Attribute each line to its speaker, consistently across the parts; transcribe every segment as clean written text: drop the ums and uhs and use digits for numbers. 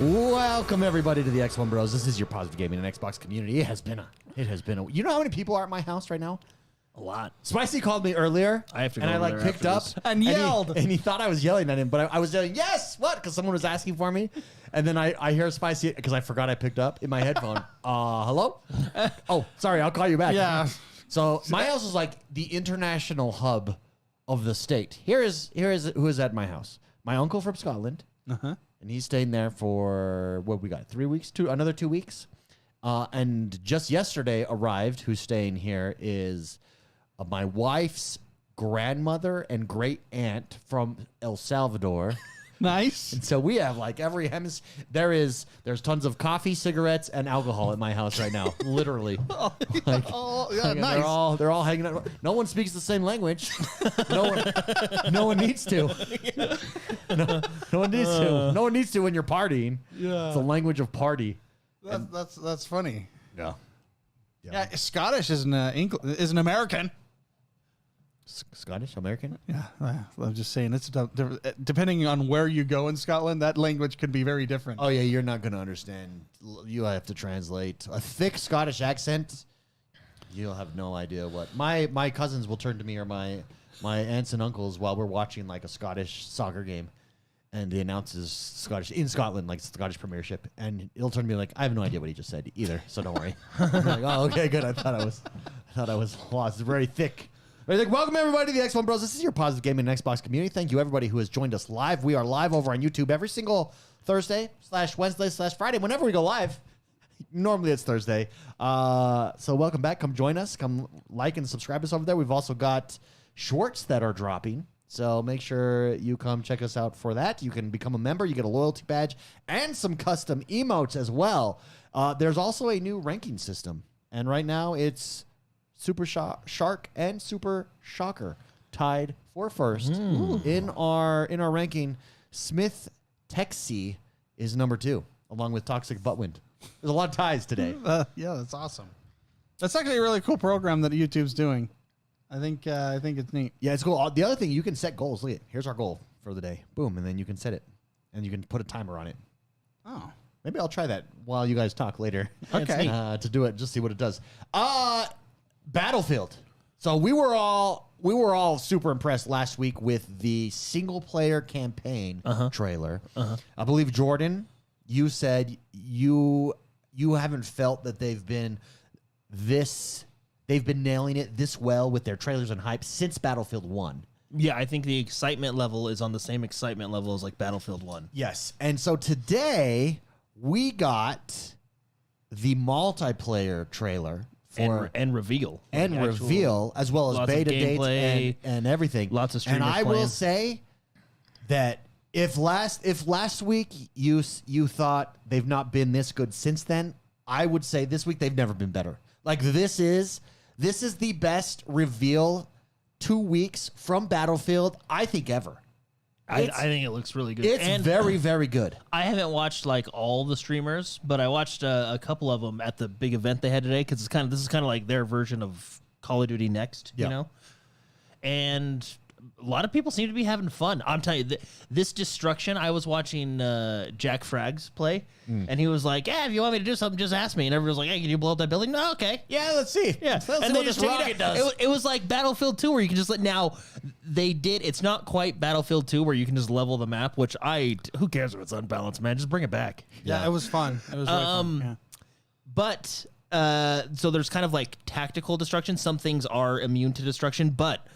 Speaker 1: Welcome everybody to the XoneBros. This is your positive gaming and Xbox community. It has been a. You know how many people are at my house right now?
Speaker 2: A lot.
Speaker 1: Spicy called me earlier.
Speaker 2: I have to go
Speaker 1: and I like picked up
Speaker 3: and yelled,
Speaker 1: and he thought I was yelling at him, but I was yelling, "Yes, what?" Because someone was asking for me, and then I hear Spicy because I forgot I picked up in my headphone. Hello? Oh, sorry, I'll call you back.
Speaker 3: Yeah.
Speaker 1: So my house is like the international hub of the state. Here is who is at my house. My uncle from Scotland. And he's staying there for, what we got, 3 weeks? Another 2 weeks? And just yesterday arrived, who's staying here, is my wife's grandmother and great aunt from El Salvador.
Speaker 3: Nice.
Speaker 1: And so we have like every hemisphere. There's tons of coffee, cigarettes, and alcohol at my house right now. Literally.
Speaker 3: Nice.
Speaker 1: They're all hanging out. No one speaks the same language. No one needs to. No one needs to. No one needs to when you're partying.
Speaker 3: Yeah.
Speaker 1: It's the language of party.
Speaker 3: That's funny.
Speaker 1: Yeah.
Speaker 3: Yeah, Scottish is an American.
Speaker 1: Scottish, American?
Speaker 3: Yeah, I'm just saying it's depending on where you go in Scotland, that language could be very different.
Speaker 1: Oh yeah, you're not going to understand. You have to translate a thick Scottish accent. You'll have no idea what my cousins will turn to me, or my aunts and uncles, while we're watching like a Scottish soccer game, and the announces Scottish in Scotland, like Scottish Premiership, and it'll turn to me like, I have no idea what he just said either, so don't worry. I'm like, oh, okay, good. I thought I was lost. It's very thick. Welcome everybody to the XoneBros. This is your positive gaming and Xbox community. Thank you everybody who has joined us live. We are live over on YouTube every single Thursday / Wednesday / Friday. Whenever we go live, normally it's Thursday. So welcome back. Come join us. Come like and subscribe us over there. We've also got shorts that are dropping. So make sure you come check us out for that. You can become a member. You get a loyalty badge and some custom emotes as well. There's also a new ranking system. And right now it's Super Shark and Super Shocker tied for first in our ranking. Smith Texie is number 2, along with Toxic Buttwind. There's a lot of ties today.
Speaker 3: Yeah, that's awesome. That's actually a really cool program that YouTube's doing. I think it's neat.
Speaker 1: Yeah, it's cool. The other thing, you can set goals. Look at, here's our goal for the day. Boom, and then you can set it, and you can put a timer on it.
Speaker 3: Oh,
Speaker 1: maybe I'll try that while you guys talk later.
Speaker 3: Okay,
Speaker 1: to do it, just see what it does. Battlefield. So we were all super impressed last week with the single player campaign trailer. I believe, Jordan, you said you haven't felt that they've been nailing it this well with their trailers and hype since Battlefield 1.
Speaker 2: Yeah, I think the excitement level is on the same excitement level as like Battlefield 1.
Speaker 1: Yes. And so today we got the multiplayer trailer
Speaker 2: and reveal.
Speaker 1: And
Speaker 2: like
Speaker 1: reveal, as well as beta dates and everything.
Speaker 2: Lots of streamers
Speaker 1: And I
Speaker 2: playing.
Speaker 1: will say that if last week you thought they've not been this good since then, I would say this week they've never been better. Like this is the best reveal 2 weeks from Battlefield, I think, ever.
Speaker 2: I think it looks really good.
Speaker 1: It's very, very good.
Speaker 2: I haven't watched like all the streamers, but I watched a couple of them at the big event they had today, because this is kind of like their version of Call of Duty Next, you know? And a lot of people seem to be having fun. I'm telling you, this destruction, I was watching Jack Frags play, and he was like, yeah, if you want me to do something, just ask me. And everyone was like, hey, can you blow up that building? No, okay.
Speaker 1: Yeah, let's see.
Speaker 2: Yeah.
Speaker 1: Let's see
Speaker 2: and
Speaker 1: what
Speaker 2: they just
Speaker 1: this
Speaker 2: take
Speaker 1: rocket
Speaker 2: it
Speaker 1: does.
Speaker 2: It was like Battlefield 2, where you can just now it's not quite Battlefield 2 where you can just level the map, which who cares if it's unbalanced, man? Just bring it back.
Speaker 3: Yeah, it was fun. It was really fun. Yeah.
Speaker 2: But so there's kind of like tactical destruction. Some things are immune to destruction, but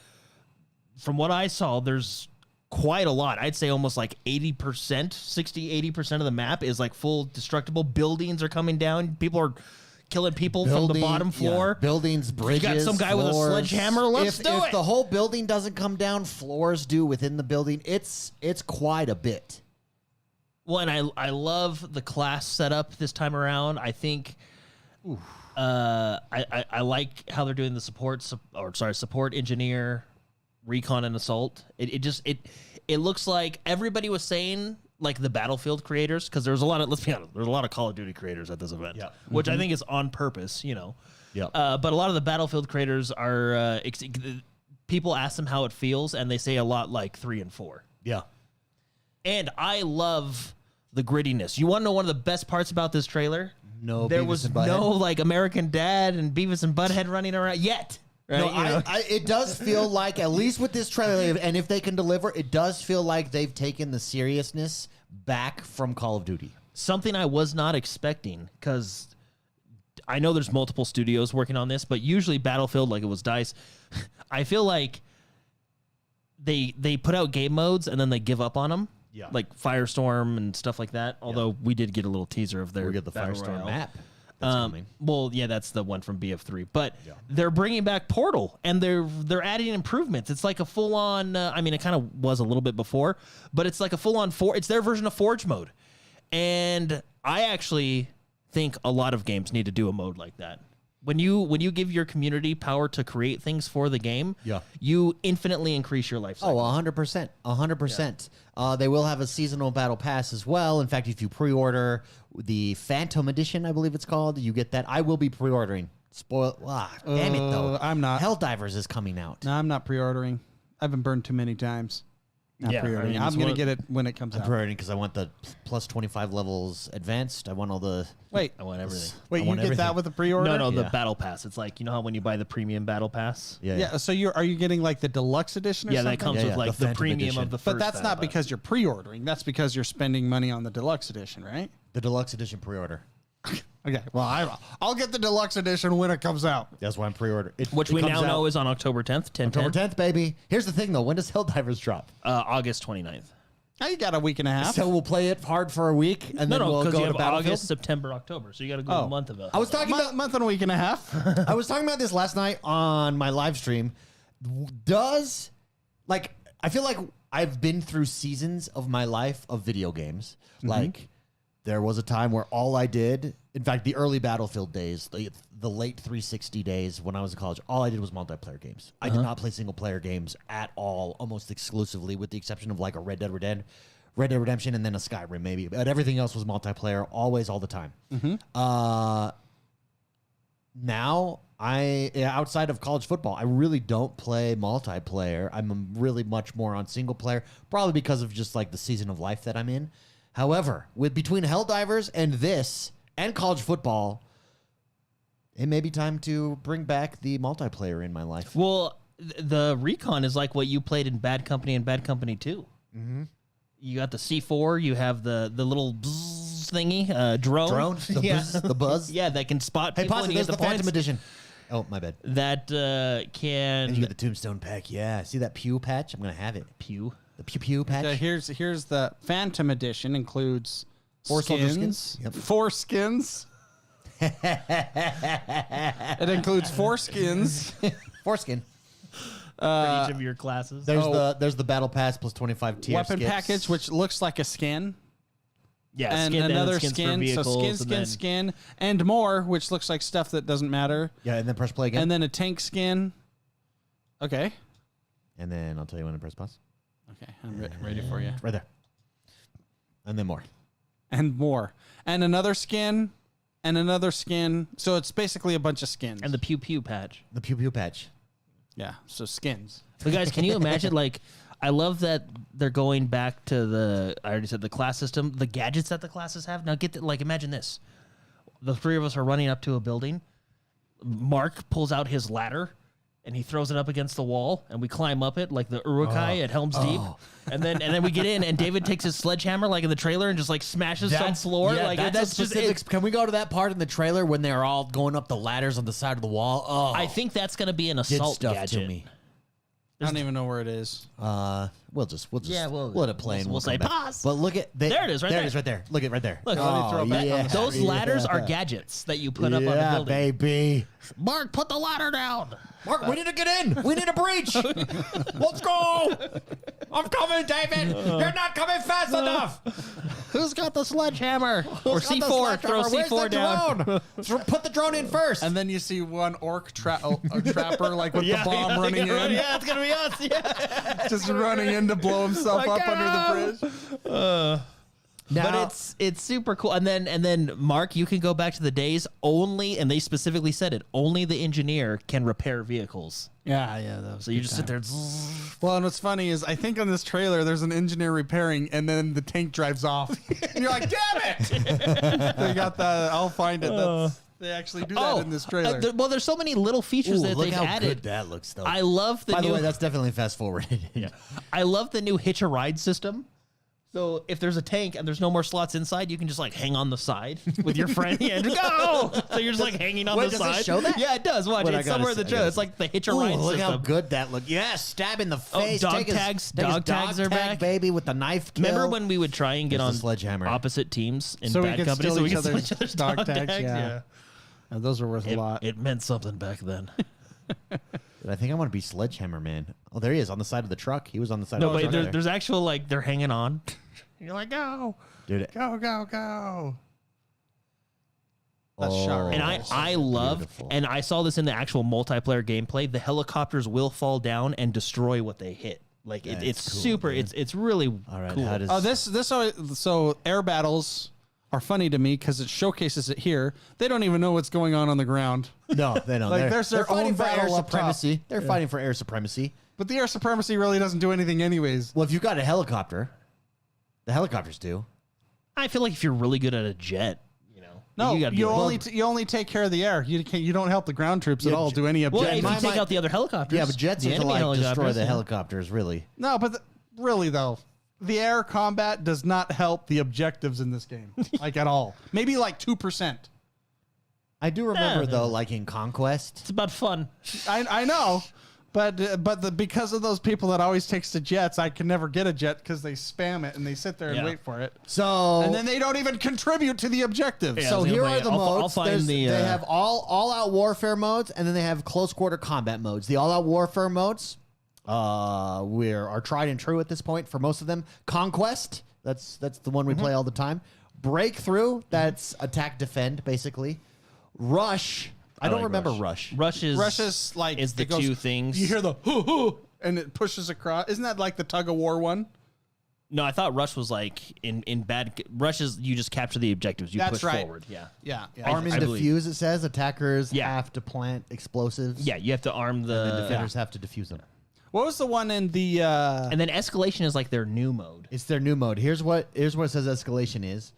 Speaker 2: from what I saw, there's quite a lot. I'd say almost like 80%, 60-80% of the map is like full destructible. Buildings are coming down. People are killing people from the bottom floor.
Speaker 1: Yeah. Buildings, bridges,
Speaker 2: you got some guy
Speaker 1: floors.
Speaker 2: with a sledgehammer. Let's do it.
Speaker 1: If the whole building doesn't come down, floors do within the building. It's quite a bit.
Speaker 2: Well, and I love the class setup this time around. I think I like how they're doing the support engineer, recon, and assault. It looks like everybody was saying like the Battlefield creators, because there's a lot of, let's be honest, there's a lot of Call of Duty creators at this event, which I think is on purpose, you know.
Speaker 1: Yeah.
Speaker 2: But a lot of the Battlefield creators are people ask them how it feels, and they say a lot like 3 and 4.
Speaker 1: Yeah.
Speaker 2: And I love the grittiness. You want to know one of the best parts about this trailer?
Speaker 1: No,
Speaker 2: There
Speaker 1: Beavis
Speaker 2: was
Speaker 1: and Butthead?
Speaker 2: no like American Dad and Beavis and Butthead running around yet. Right?
Speaker 1: No,
Speaker 2: You know?
Speaker 1: it does feel like, at least with this trailer, and if they can deliver, it does feel like they've taken the seriousness back from Call of Duty.
Speaker 2: Something I was not expecting, because I know there's multiple studios working on this, but usually Battlefield, like it was DICE, I feel like they put out game modes and then they give up on them.
Speaker 1: Yeah.
Speaker 2: Like Firestorm and stuff like that. Although we did get a little teaser of their
Speaker 1: We get the
Speaker 2: Battle
Speaker 1: Firestorm
Speaker 2: Royale.
Speaker 1: map that's coming.
Speaker 2: Well, yeah, that's the one from BF3. But they're bringing back Portal, and they're adding improvements. It's like a full on. I mean, it kind of was a little bit before, but it's like a full on It's their version of Forge mode, and I actually think a lot of games need to do a mode like that. When you give your community power to create things for the game, you infinitely increase your life cycle.
Speaker 1: Oh, 100%. 100%. They will have a seasonal battle pass as well. In fact, if you pre-order the Phantom Edition, I believe it's called, you get that. I will be pre-ordering. Damn it, though.
Speaker 3: I'm not.
Speaker 1: Helldivers is coming out.
Speaker 3: No, I'm not pre-ordering. I've been burned too many times. Not
Speaker 2: Yeah,
Speaker 3: pre-ordering.
Speaker 2: I mean,
Speaker 3: I'm
Speaker 2: it's
Speaker 3: going
Speaker 2: one
Speaker 3: to
Speaker 2: of-
Speaker 3: get it when it comes
Speaker 1: I'm
Speaker 3: out.
Speaker 1: pre-ordering because I want the plus 25 levels advanced. I want all the...
Speaker 3: Wait,
Speaker 2: I want everything.
Speaker 3: wait,
Speaker 1: I
Speaker 3: you
Speaker 1: want
Speaker 3: get
Speaker 1: everything.
Speaker 3: that with the pre-order?
Speaker 2: No, the
Speaker 1: Yeah.
Speaker 2: battle pass. It's like, you know how when you buy the premium battle pass?
Speaker 3: Yeah, so are you getting like the deluxe edition or
Speaker 2: Yeah,
Speaker 3: something?
Speaker 2: that comes
Speaker 1: Yeah,
Speaker 2: with
Speaker 1: yeah,
Speaker 2: like
Speaker 1: the
Speaker 2: the,
Speaker 1: Phantom
Speaker 2: premium
Speaker 1: edition.
Speaker 2: of the first.
Speaker 3: But that's
Speaker 2: battle
Speaker 3: not
Speaker 2: pass.
Speaker 3: because you're pre-ordering. That's because you're spending money on the deluxe edition, right?
Speaker 1: The deluxe edition pre-order.
Speaker 3: Okay, well, I'll get the deluxe edition when it comes out.
Speaker 1: That's why I'm pre-ordering.
Speaker 2: Which we now know is on October 10th, 10
Speaker 1: October 10th, baby. Here's the thing, though. When does Helldivers drop?
Speaker 2: August 29th.
Speaker 3: Now you got a week and a half.
Speaker 1: So we'll play it hard for a week, and then
Speaker 2: No,
Speaker 1: we'll
Speaker 2: because
Speaker 1: go
Speaker 2: you
Speaker 1: to
Speaker 2: have
Speaker 1: Battlefield.
Speaker 2: August, September, October. So you got to go a month of it.
Speaker 1: I was talking about
Speaker 3: month and a week and a half.
Speaker 1: I was talking about this last night on my live stream. I feel like I've been through seasons of my life of video games. Like, there was a time where all I did, in fact, the early Battlefield days, the late 360 days when I was in college, all I did was multiplayer games. I did not play single player games at all, almost exclusively, with the exception of like a Red Dead Redemption, and then a Skyrim maybe. But everything else was multiplayer, always, all the time. Now, outside of college football, I really don't play multiplayer. I'm really much more on single player, probably because of just like the season of life that I'm in. However, between Helldivers and this and college football, it may be time to bring back the multiplayer in my life.
Speaker 2: Well, the Recon is like what you played in Bad Company and Bad Company 2. You got the C4. You have the little bzz thingy, drone.
Speaker 1: The buzz.
Speaker 2: Yeah, that can spot
Speaker 1: Hey,
Speaker 2: people.
Speaker 1: pause it.
Speaker 2: and you
Speaker 1: There's
Speaker 2: get
Speaker 1: the Phantom
Speaker 2: points.
Speaker 1: Edition. Oh, my bad.
Speaker 2: That can...
Speaker 1: And you get the Tombstone pack. Yeah. See that pew patch? I'm going to have it.
Speaker 2: Pew.
Speaker 1: The pew patch.
Speaker 3: So here's the Phantom Edition. Includes
Speaker 1: 4 soldier
Speaker 3: skins.
Speaker 1: skins. Yep.
Speaker 3: 4 skins. It includes 4 skins.
Speaker 1: Foreskin.
Speaker 2: For each of your classes.
Speaker 1: There's the battle pass plus 25 tier
Speaker 3: Weapon
Speaker 1: skips.
Speaker 3: package, which looks like a skin.
Speaker 2: Yeah,
Speaker 3: And
Speaker 2: skin,
Speaker 3: another
Speaker 2: skins for
Speaker 3: skin. So
Speaker 2: vehicles,
Speaker 3: skin,
Speaker 2: and then-
Speaker 3: skin, and more, which looks like stuff that doesn't matter.
Speaker 1: Yeah, and then press play again.
Speaker 3: And then a tank skin. Okay.
Speaker 1: And then I'll tell you when to press pause.
Speaker 3: Okay, I'm ready for you.
Speaker 1: Right there. And then more.
Speaker 3: And more. And another skin. And another skin. So it's basically a bunch of skins.
Speaker 2: And the pew pew patch.
Speaker 1: The pew pew patch.
Speaker 3: yeah, so skins.
Speaker 2: But guys, can you imagine? Like, I love that they're going back to I already said the class system, the gadgets that the classes have. Now, imagine this: the 3 of us are running up to a building. Mark pulls out his ladder and he throws it up against the wall, and we climb up it like the Uruk-hai at Helm's Deep, and then we get in, and David takes his sledgehammer like in the trailer and just like smashes some floor.
Speaker 1: Yeah,
Speaker 2: like
Speaker 1: that's
Speaker 2: just
Speaker 1: specific. Can we go to that part in the trailer when they're all going up the ladders on the side of the wall? Oh,
Speaker 2: I think that's going to be an
Speaker 1: did
Speaker 2: assault
Speaker 1: stuff
Speaker 2: gadget.
Speaker 1: to me.
Speaker 3: I don't even know where it is.
Speaker 1: We'll just
Speaker 2: Yeah, we'll
Speaker 1: let it play. And
Speaker 2: we'll say
Speaker 1: come back.
Speaker 2: pause.
Speaker 1: But look at
Speaker 2: There it is, right
Speaker 1: there.
Speaker 2: there.
Speaker 1: It is right there. Look at right there.
Speaker 2: Look,
Speaker 3: let me throw it back on the
Speaker 2: those ladders are gadgets that you put up on the
Speaker 1: Yeah,
Speaker 2: building.
Speaker 1: baby.
Speaker 2: Mark, put the ladder down.
Speaker 1: Mark, we need to get in. We need a breach. Let's go. I'm coming, David. You're not coming fast enough.
Speaker 2: Who's got the sledgehammer? Or
Speaker 1: Who's got the
Speaker 2: C4. Throw
Speaker 1: sledgehammer? Where's
Speaker 2: C4
Speaker 1: the
Speaker 2: down.
Speaker 1: drone? Put the drone in first.
Speaker 3: And then you see one orc a trapper like with the bomb running in.
Speaker 2: Yeah, it's going to be us. Yeah.
Speaker 3: Just running in to blow himself up under the bridge.
Speaker 2: But it's super cool. And then Mark, you can go back to the days only, and they specifically said it, only the engineer can repair vehicles.
Speaker 3: Yeah. That was
Speaker 2: So you just sit there.
Speaker 3: Well, and what's funny is I think on this trailer there's an engineer repairing, and then the tank drives off, and you're like, "Damn it!" They got that. I'll find it. They actually do that in this trailer.
Speaker 2: Well, there's so many little features that
Speaker 1: look
Speaker 2: they've
Speaker 1: how
Speaker 2: added.
Speaker 1: good that looks, though.
Speaker 2: I love the
Speaker 1: By
Speaker 2: new.
Speaker 1: the way, that's definitely fast forwarded.
Speaker 2: Yeah. I love the new hitch a ride system. So if there's a tank and there's no more slots inside, you can just like hang on the side with your friend and go. So you're just like hanging on
Speaker 1: Wait,
Speaker 2: the
Speaker 1: does
Speaker 2: side.
Speaker 1: it show that?
Speaker 2: Yeah, it does. Watch
Speaker 1: Wait,
Speaker 2: it. It's somewhere in the trailer. It's like the hitch a ride
Speaker 1: Look
Speaker 2: system.
Speaker 1: how good that looks. Yeah, stab in the face.
Speaker 2: dog
Speaker 1: Take his-
Speaker 2: tags-
Speaker 1: take his
Speaker 2: dog tags are
Speaker 1: tag,
Speaker 2: back.
Speaker 1: baby, with the knife kill.
Speaker 2: Remember when we would try and get
Speaker 1: There's
Speaker 2: on
Speaker 1: the sledgehammer.
Speaker 2: opposite teams in
Speaker 3: So we
Speaker 2: bad
Speaker 3: could
Speaker 2: companies
Speaker 3: steal
Speaker 2: so we
Speaker 3: each
Speaker 2: could steal
Speaker 3: other's
Speaker 2: each other's
Speaker 3: dog
Speaker 2: dog
Speaker 3: tags,
Speaker 2: tags?
Speaker 3: yeah. Those are worth a lot.
Speaker 2: It meant something back then.
Speaker 1: I think I want to be Sledgehammer Man. Oh, there he is on the side of the truck. He was on the side
Speaker 2: No,
Speaker 1: of the
Speaker 2: but
Speaker 1: truck.
Speaker 2: there's actual like they're hanging on. You're like, go.
Speaker 1: Dude,
Speaker 3: Go. That's
Speaker 1: oh,
Speaker 3: shot.
Speaker 2: And I love,
Speaker 1: beautiful.
Speaker 2: and I saw this in the actual multiplayer gameplay. The helicopters will fall down and destroy what they hit. Like it's
Speaker 1: cool,
Speaker 2: super.
Speaker 1: dude.
Speaker 2: It's really
Speaker 1: All right,
Speaker 2: cool.
Speaker 1: how does
Speaker 3: Oh, so air battles are funny to me because it showcases it here. They don't even know what's going on the ground.
Speaker 1: no, they don't.
Speaker 3: Like,
Speaker 1: they're
Speaker 3: there's their
Speaker 1: fighting
Speaker 3: own
Speaker 1: for air
Speaker 3: battle up top.
Speaker 1: supremacy. They're fighting for air supremacy.
Speaker 3: But the air supremacy really doesn't do anything anyways.
Speaker 1: Well, if you've got a helicopter, the helicopters do.
Speaker 2: I feel like if you're really good at a jet,
Speaker 3: No,
Speaker 2: you, gotta be
Speaker 3: you
Speaker 2: like,
Speaker 3: only take care of the air. You don't help the ground troops at all do any
Speaker 2: well,
Speaker 3: objective.
Speaker 2: if you take out the other helicopters,
Speaker 1: Yeah, but jets
Speaker 2: the
Speaker 1: are to
Speaker 2: enemy
Speaker 1: like destroy
Speaker 2: helicopters,
Speaker 1: the
Speaker 2: yeah.
Speaker 1: helicopters, really.
Speaker 3: No, but really though, the air combat does not help the objectives in this game, like at all. Maybe like 2%.
Speaker 1: I do remember though, like in Conquest.
Speaker 2: It's about fun.
Speaker 3: I know, but because of those people that always takes the jets, I can never get a jet because they spam it and they sit there and
Speaker 2: Yeah.
Speaker 3: wait for it,
Speaker 1: So
Speaker 3: and then they don't even contribute to the objectives.
Speaker 2: Yeah.
Speaker 1: So
Speaker 2: I was
Speaker 1: here
Speaker 2: gonna
Speaker 1: are
Speaker 2: play-
Speaker 1: the
Speaker 2: I'll
Speaker 1: modes.
Speaker 2: find
Speaker 1: There's-
Speaker 2: the,
Speaker 1: they have all out warfare modes, and then they have close quarter combat modes. The all out warfare modes, are tried and true at this point for most of them. Conquest, that's the one we play all the time. Breakthrough, that's attack defend basically. Rush, I don't
Speaker 2: like
Speaker 1: remember
Speaker 2: Rush.
Speaker 1: Rush.
Speaker 3: Rush is like
Speaker 2: is the
Speaker 3: it goes-
Speaker 2: two things.
Speaker 3: You hear the hoo hoo, and it pushes across. Isn't that like the tug of war one?
Speaker 2: No, I thought Rush was like in bad. Rush is you just capture the objectives. You
Speaker 3: That's
Speaker 2: push
Speaker 3: right.
Speaker 2: forward. Yeah.
Speaker 3: Yeah.
Speaker 1: Arm and
Speaker 2: I believe-
Speaker 1: defuse, it says. Attackers
Speaker 2: Yeah.
Speaker 1: have to plant explosives.
Speaker 2: Yeah, you have to arm
Speaker 1: And
Speaker 2: the.
Speaker 1: defenders have to defuse them.
Speaker 3: What was the one in the?
Speaker 2: And then escalation is like their new mode.
Speaker 1: It's their new mode. Here's what it says escalation is.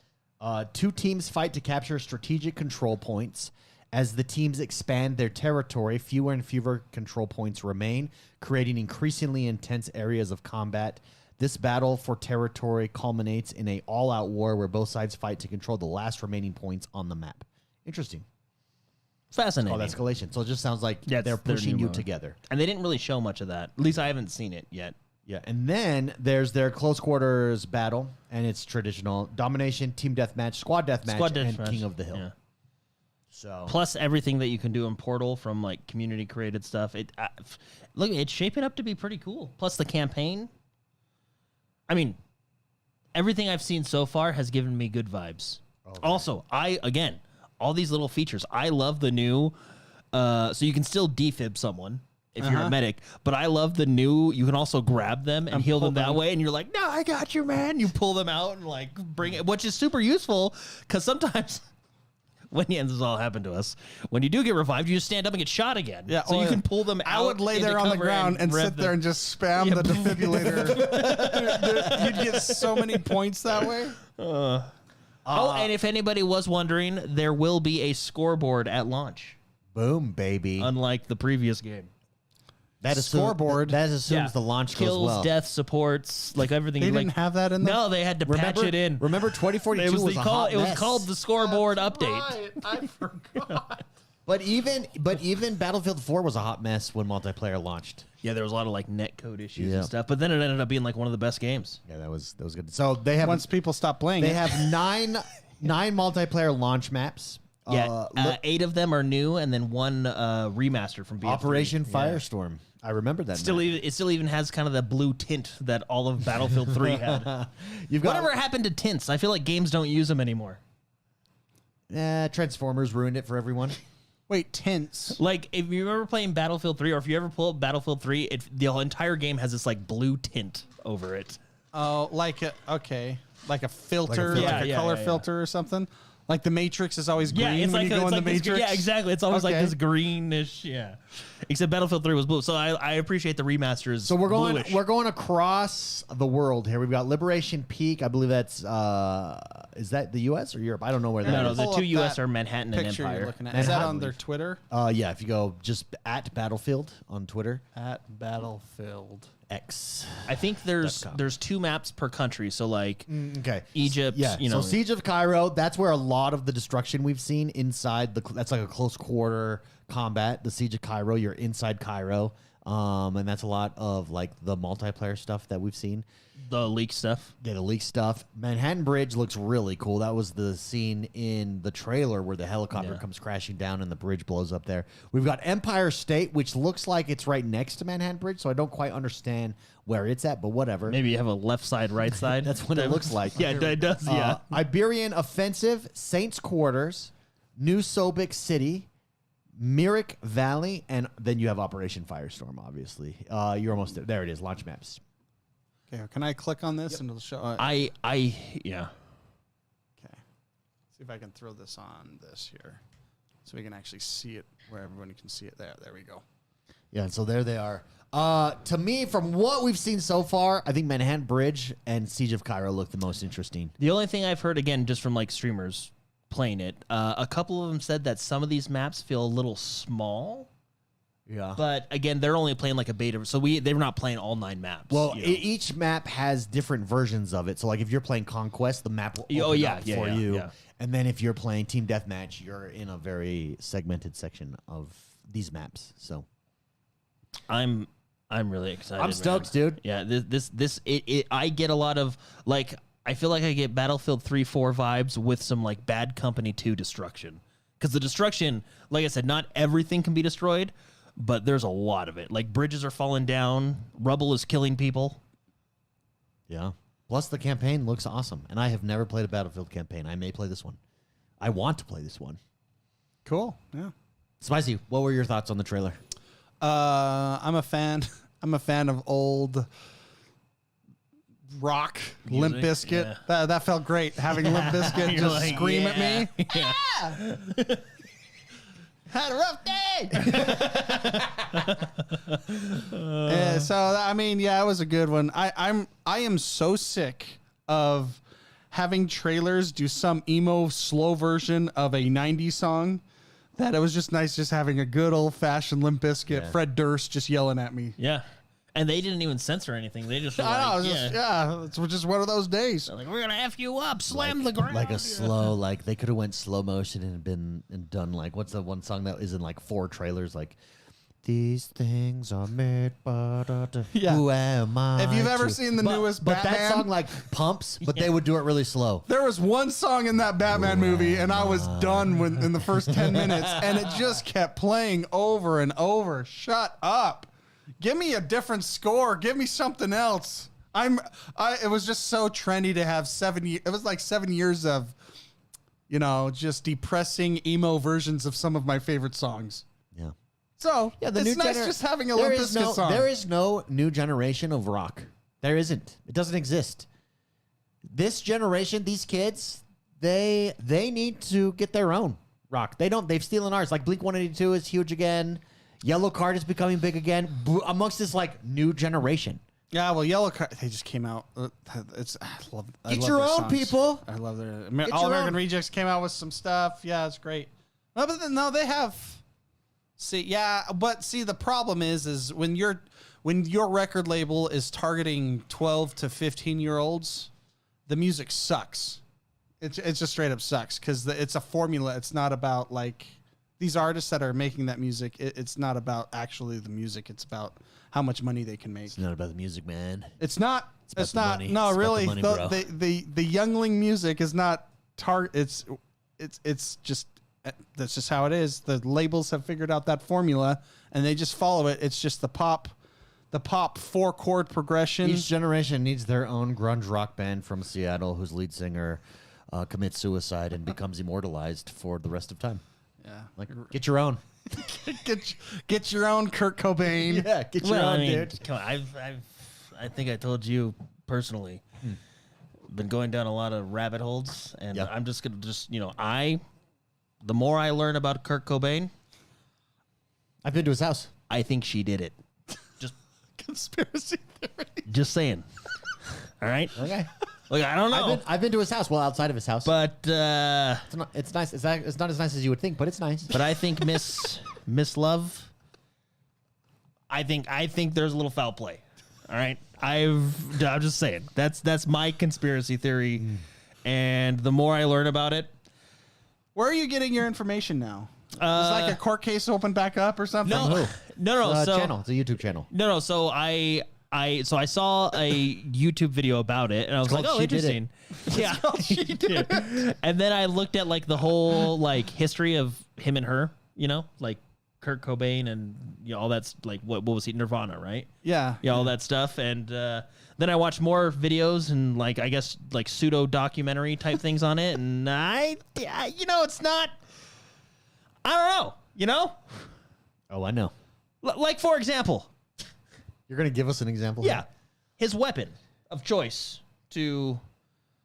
Speaker 1: Two teams fight to capture strategic control points. As the teams expand their territory, fewer and fewer control points remain, creating increasingly intense areas of combat. This battle for territory culminates in an all-out war where both sides fight to control the last remaining points on the map. Interesting.
Speaker 2: Fascinating.
Speaker 1: Oh, escalation. So it just sounds like
Speaker 2: Yeah,
Speaker 1: they're
Speaker 2: it's their
Speaker 1: pushing
Speaker 2: new
Speaker 1: you
Speaker 2: mode.
Speaker 1: together.
Speaker 2: And they didn't really show much of that. At least I haven't seen it yet.
Speaker 1: Yeah, and then there's their close quarters battle, and it's traditional domination, team deathmatch, squad deathmatch, and
Speaker 2: deathmatch.
Speaker 1: King of the Hill.
Speaker 2: Yeah.
Speaker 1: So
Speaker 2: Plus everything that you can do in Portal from like community created stuff. Look, it's shaping up to be pretty cool. Plus the campaign. I mean, everything I've seen so far has given me good vibes. Okay. Also, all these little features. I love the new. So you can still defib someone if you're a medic, but I love the new. You can also grab them and heal them that way, and you're like, "No, I got you, man." You pull them out and like bring it, which is super useful because sometimes. This has all happened to us. When you do get revived, you just stand up and get shot again.
Speaker 3: Yeah,
Speaker 2: so you can pull them out.
Speaker 3: I would lay
Speaker 2: into
Speaker 3: there on the
Speaker 2: cover
Speaker 3: ground and
Speaker 2: rev
Speaker 3: sit there and just spam the defibrillator. You'd get so many points that way.
Speaker 2: and if anybody was wondering, there will be a scoreboard at launch,
Speaker 1: boom, baby.
Speaker 2: unlike the previous game.
Speaker 1: That
Speaker 3: scoreboard.
Speaker 1: That assumes the launch
Speaker 2: kills,
Speaker 1: goes well.
Speaker 2: death supports, like everything.
Speaker 3: They
Speaker 2: like,
Speaker 3: didn't have that in there?
Speaker 2: No, they had to patch it in.
Speaker 1: Remember 2042
Speaker 2: It was,
Speaker 1: was a hot
Speaker 2: it was
Speaker 1: mess.
Speaker 2: called the scoreboard update.
Speaker 3: Right, I forgot.
Speaker 1: But even Battlefield 4 was a hot mess when multiplayer launched.
Speaker 2: Yeah, there was a lot of like netcode issues
Speaker 1: Yeah.
Speaker 2: and stuff, but then it ended up being like one of the best games.
Speaker 1: Yeah, that was good. So they have
Speaker 3: Once people stop playing
Speaker 1: they
Speaker 3: it.
Speaker 1: have nine multiplayer launch maps.
Speaker 2: Yeah, 8 of them are new, and then one remastered from BF3.
Speaker 1: Operation
Speaker 2: Yeah.
Speaker 1: Firestorm. I remember that.
Speaker 2: Still,
Speaker 1: map.
Speaker 2: it still even has kind of the blue tint that all of Battlefield 3 had.
Speaker 1: You've got
Speaker 2: Whatever happened to tints? I feel like games don't use them anymore.
Speaker 1: Transformers ruined it for everyone.
Speaker 3: Wait, tints.
Speaker 2: Like, if you remember playing Battlefield 3, or if you ever pull up Battlefield 3, the whole entire game has this, like, blue tint over it.
Speaker 3: Oh, like it. Okay. like a filter,
Speaker 1: Like a
Speaker 3: like a
Speaker 2: filter.
Speaker 3: color
Speaker 2: Yeah.
Speaker 3: filter or something. Like the Matrix is always green
Speaker 2: Yeah, it's
Speaker 3: when
Speaker 2: like
Speaker 3: you go in the
Speaker 2: this,
Speaker 3: Matrix.
Speaker 2: yeah, exactly. It's always like
Speaker 1: Okay.
Speaker 2: this greenish. Yeah, except Battlefield 3 was blue. So I appreciate the remasters.
Speaker 1: So we're going
Speaker 2: bluish.
Speaker 1: we're going across the world here. We've got Liberation Peak. I believe that's is that the U.S. or Europe? I don't know where that
Speaker 2: no,
Speaker 1: is.
Speaker 2: the
Speaker 3: Pull
Speaker 2: two
Speaker 3: up
Speaker 2: U.S.
Speaker 3: that
Speaker 2: are Manhattan and
Speaker 3: Picture you're
Speaker 2: Empire.
Speaker 3: looking at.
Speaker 1: And
Speaker 3: Is that
Speaker 1: how-
Speaker 3: on their Twitter?
Speaker 1: Yeah, if you go just at Battlefield on Twitter,
Speaker 3: At Battlefield.
Speaker 1: X.
Speaker 2: I think there's
Speaker 1: .com.
Speaker 2: there's 2 maps per country. So like
Speaker 1: Okay.
Speaker 2: Egypt,
Speaker 1: Yeah.
Speaker 2: you know.
Speaker 1: So Siege of Cairo, that's where a lot of the destruction we've seen inside that's like a close quarter combat. The Siege of Cairo, you're inside Cairo. And that's a lot of like the multiplayer stuff that we've seen.
Speaker 2: the leak stuff.
Speaker 1: Yeah, the leak stuff. Manhattan Bridge looks really cool. That was the scene in the trailer where the helicopter
Speaker 2: Yeah.
Speaker 1: comes crashing down and the bridge blows up there. We've got Empire State, which looks like it's right next to Manhattan Bridge, so I don't quite understand where it's at, but whatever.
Speaker 2: Maybe you have a left side, right side.
Speaker 1: That's what it looks like.
Speaker 2: Yeah, it does. Yeah.
Speaker 1: Iberian Offensive, Saints Quarters, New Sobek City, Myrick Valley, and then you have Operation Firestorm, obviously. You're almost there. There it is, launch maps.
Speaker 3: Okay, can I click on this and it'll show?
Speaker 2: Yeah.
Speaker 3: Okay. See if I can throw this on this here, so we can actually see it where everybody can see it. There we go.
Speaker 1: Yeah, and so there they are. To me, from what we've seen so far, I think Manhattan Bridge and Siege of Cairo look the most interesting.
Speaker 2: The only thing I've heard, again, just from like streamers playing it, a couple of them said that some of these maps feel a little small.
Speaker 1: Yeah.
Speaker 2: But again, they're only playing like a beta, so they're not playing all 9 maps.
Speaker 1: Well,
Speaker 2: you know?
Speaker 1: each map has different versions of it. So, like, if you're playing Conquest, the map will open up for you.
Speaker 2: Yeah.
Speaker 1: And then if you're playing Team Deathmatch, you're in a very segmented section of these maps. So,
Speaker 2: I'm really excited.
Speaker 1: I'm stoked,
Speaker 2: man.
Speaker 1: dude.
Speaker 2: Yeah, I get a lot of like, I feel like I get Battlefield 3-4 vibes with some like Bad Company 2 destruction. Because the destruction, like I said, not everything can be destroyed, but there's a lot of it. Like bridges are falling down, rubble is killing people.
Speaker 1: Yeah. Plus, the campaign looks awesome. And I have never played a Battlefield campaign. I may play this one. I want to play this one.
Speaker 3: Cool. Yeah.
Speaker 1: Spicy, what were your thoughts on the trailer?
Speaker 3: I'm a fan. I'm a fan of old rock, Limp
Speaker 2: Music,
Speaker 3: Bizkit.
Speaker 2: yeah.
Speaker 3: That felt great having Limp Bizkit
Speaker 2: You're
Speaker 3: just
Speaker 2: like,
Speaker 3: scream at me.
Speaker 2: Yeah.
Speaker 1: Had a rough day.
Speaker 3: So I mean, yeah, it was a good one. I am so sick of having trailers do some emo slow version of a 90s song that it was just nice just having a good old fashioned Limp Bizkit,
Speaker 1: Yeah.
Speaker 3: Fred Durst just yelling at me.
Speaker 2: Yeah. And they didn't even censor anything. They just were
Speaker 3: I know,
Speaker 2: like,
Speaker 3: it's just, it's just one of those days.
Speaker 2: They're like, we're gonna F you up, slam the ground.
Speaker 1: Like a slow, like they could have went slow motion and done like, what's the one song that is in like 4 trailers? Like, these things are made, but
Speaker 3: Yeah.
Speaker 1: who am I?
Speaker 3: If you've ever
Speaker 1: to-"
Speaker 3: seen the newest
Speaker 1: but
Speaker 3: Batman,
Speaker 1: that song like pumps, but they would do it really slow.
Speaker 3: there was one song in that Batman movie, and I was done in the first 10 minutes, and it just kept playing over and over. Shut up. Give me a different score. Give me something else. It was just so trendy to have 7 years. It was like 7 years of, just depressing emo versions of some of my favorite songs.
Speaker 1: Yeah.
Speaker 3: So
Speaker 1: Yeah,
Speaker 3: it's nice just having a Limp Bizkit song.
Speaker 1: There is no new generation of rock. There isn't. It doesn't exist. This generation, these kids, they need to get their own rock. They've stolen ours. Like Blink 182 is huge again. Yellow Card is becoming big again amongst this like new generation.
Speaker 3: Yeah, well, Yellow Card, they just came out. I love
Speaker 1: Get
Speaker 3: their
Speaker 1: your own,
Speaker 3: songs.
Speaker 1: people.
Speaker 3: I love their
Speaker 1: Get
Speaker 3: All
Speaker 1: your
Speaker 3: American
Speaker 1: own.
Speaker 3: Rejects came out with some stuff. Yeah, it's great. No, but no, they have. See, the problem is when your record label is targeting 12 to 15-year-olds, the music sucks. It just straight up sucks because it's a formula. It's not about like these artists that are making that music. It's not about actually the music. It's about how much money they can make.
Speaker 1: It's not about the music, man.
Speaker 3: It's not.
Speaker 1: about
Speaker 3: It's
Speaker 1: the
Speaker 3: not.
Speaker 1: money.
Speaker 3: No,
Speaker 1: It's about the
Speaker 3: really.
Speaker 1: money, bro.
Speaker 3: The youngling music is not It's just that's just how it is. The labels have figured out that formula and they just follow it. It's just the pop 4-chord progression.
Speaker 1: Each generation needs their own grunge rock band from Seattle whose lead singer commits suicide and becomes immortalized for the rest of time.
Speaker 3: Yeah.
Speaker 1: Like, get your own.
Speaker 3: Get your own Kurt Cobain.
Speaker 1: Yeah, get your
Speaker 2: Well,
Speaker 1: own,
Speaker 2: I mean,
Speaker 1: dude.
Speaker 2: come on, I think I told you personally. been going down a lot of rabbit holes, and
Speaker 1: Yep.
Speaker 2: I'm just gonna the more I learn about Kurt Cobain,
Speaker 1: I've been to his house.
Speaker 2: I think she did it. Just
Speaker 3: Conspiracy theory.
Speaker 2: just saying. All right.
Speaker 1: Okay.
Speaker 2: Look, I don't know,
Speaker 1: I've been to his house. Well, outside of his house.
Speaker 2: but
Speaker 1: It's nice. It's not as nice as you would think, but it's nice.
Speaker 2: I think Miss Love. I think there's a little foul play. All right. I'm just saying. That's my conspiracy theory, and the more I learn about it,
Speaker 3: Where are you getting your information now? Is like a court case open back up or something?
Speaker 2: no. So
Speaker 1: channel. It's a YouTube channel.
Speaker 2: no. So I saw a YouTube video about it, and I was like,
Speaker 1: called
Speaker 2: oh,
Speaker 1: She Did It.
Speaker 2: interesting. Yeah. She did. And then I looked at like the whole like history of him and her. Like Kurt Cobain and all that's like what was he, Nirvana, right?
Speaker 3: Yeah.
Speaker 2: Yeah, all that stuff. And then I watched more videos and like I guess like pseudo documentary type things on it. And it's not. I don't know.
Speaker 1: Oh, I know.
Speaker 2: Like for example,
Speaker 1: You're gonna give us an example.
Speaker 2: yeah, his weapon of choice to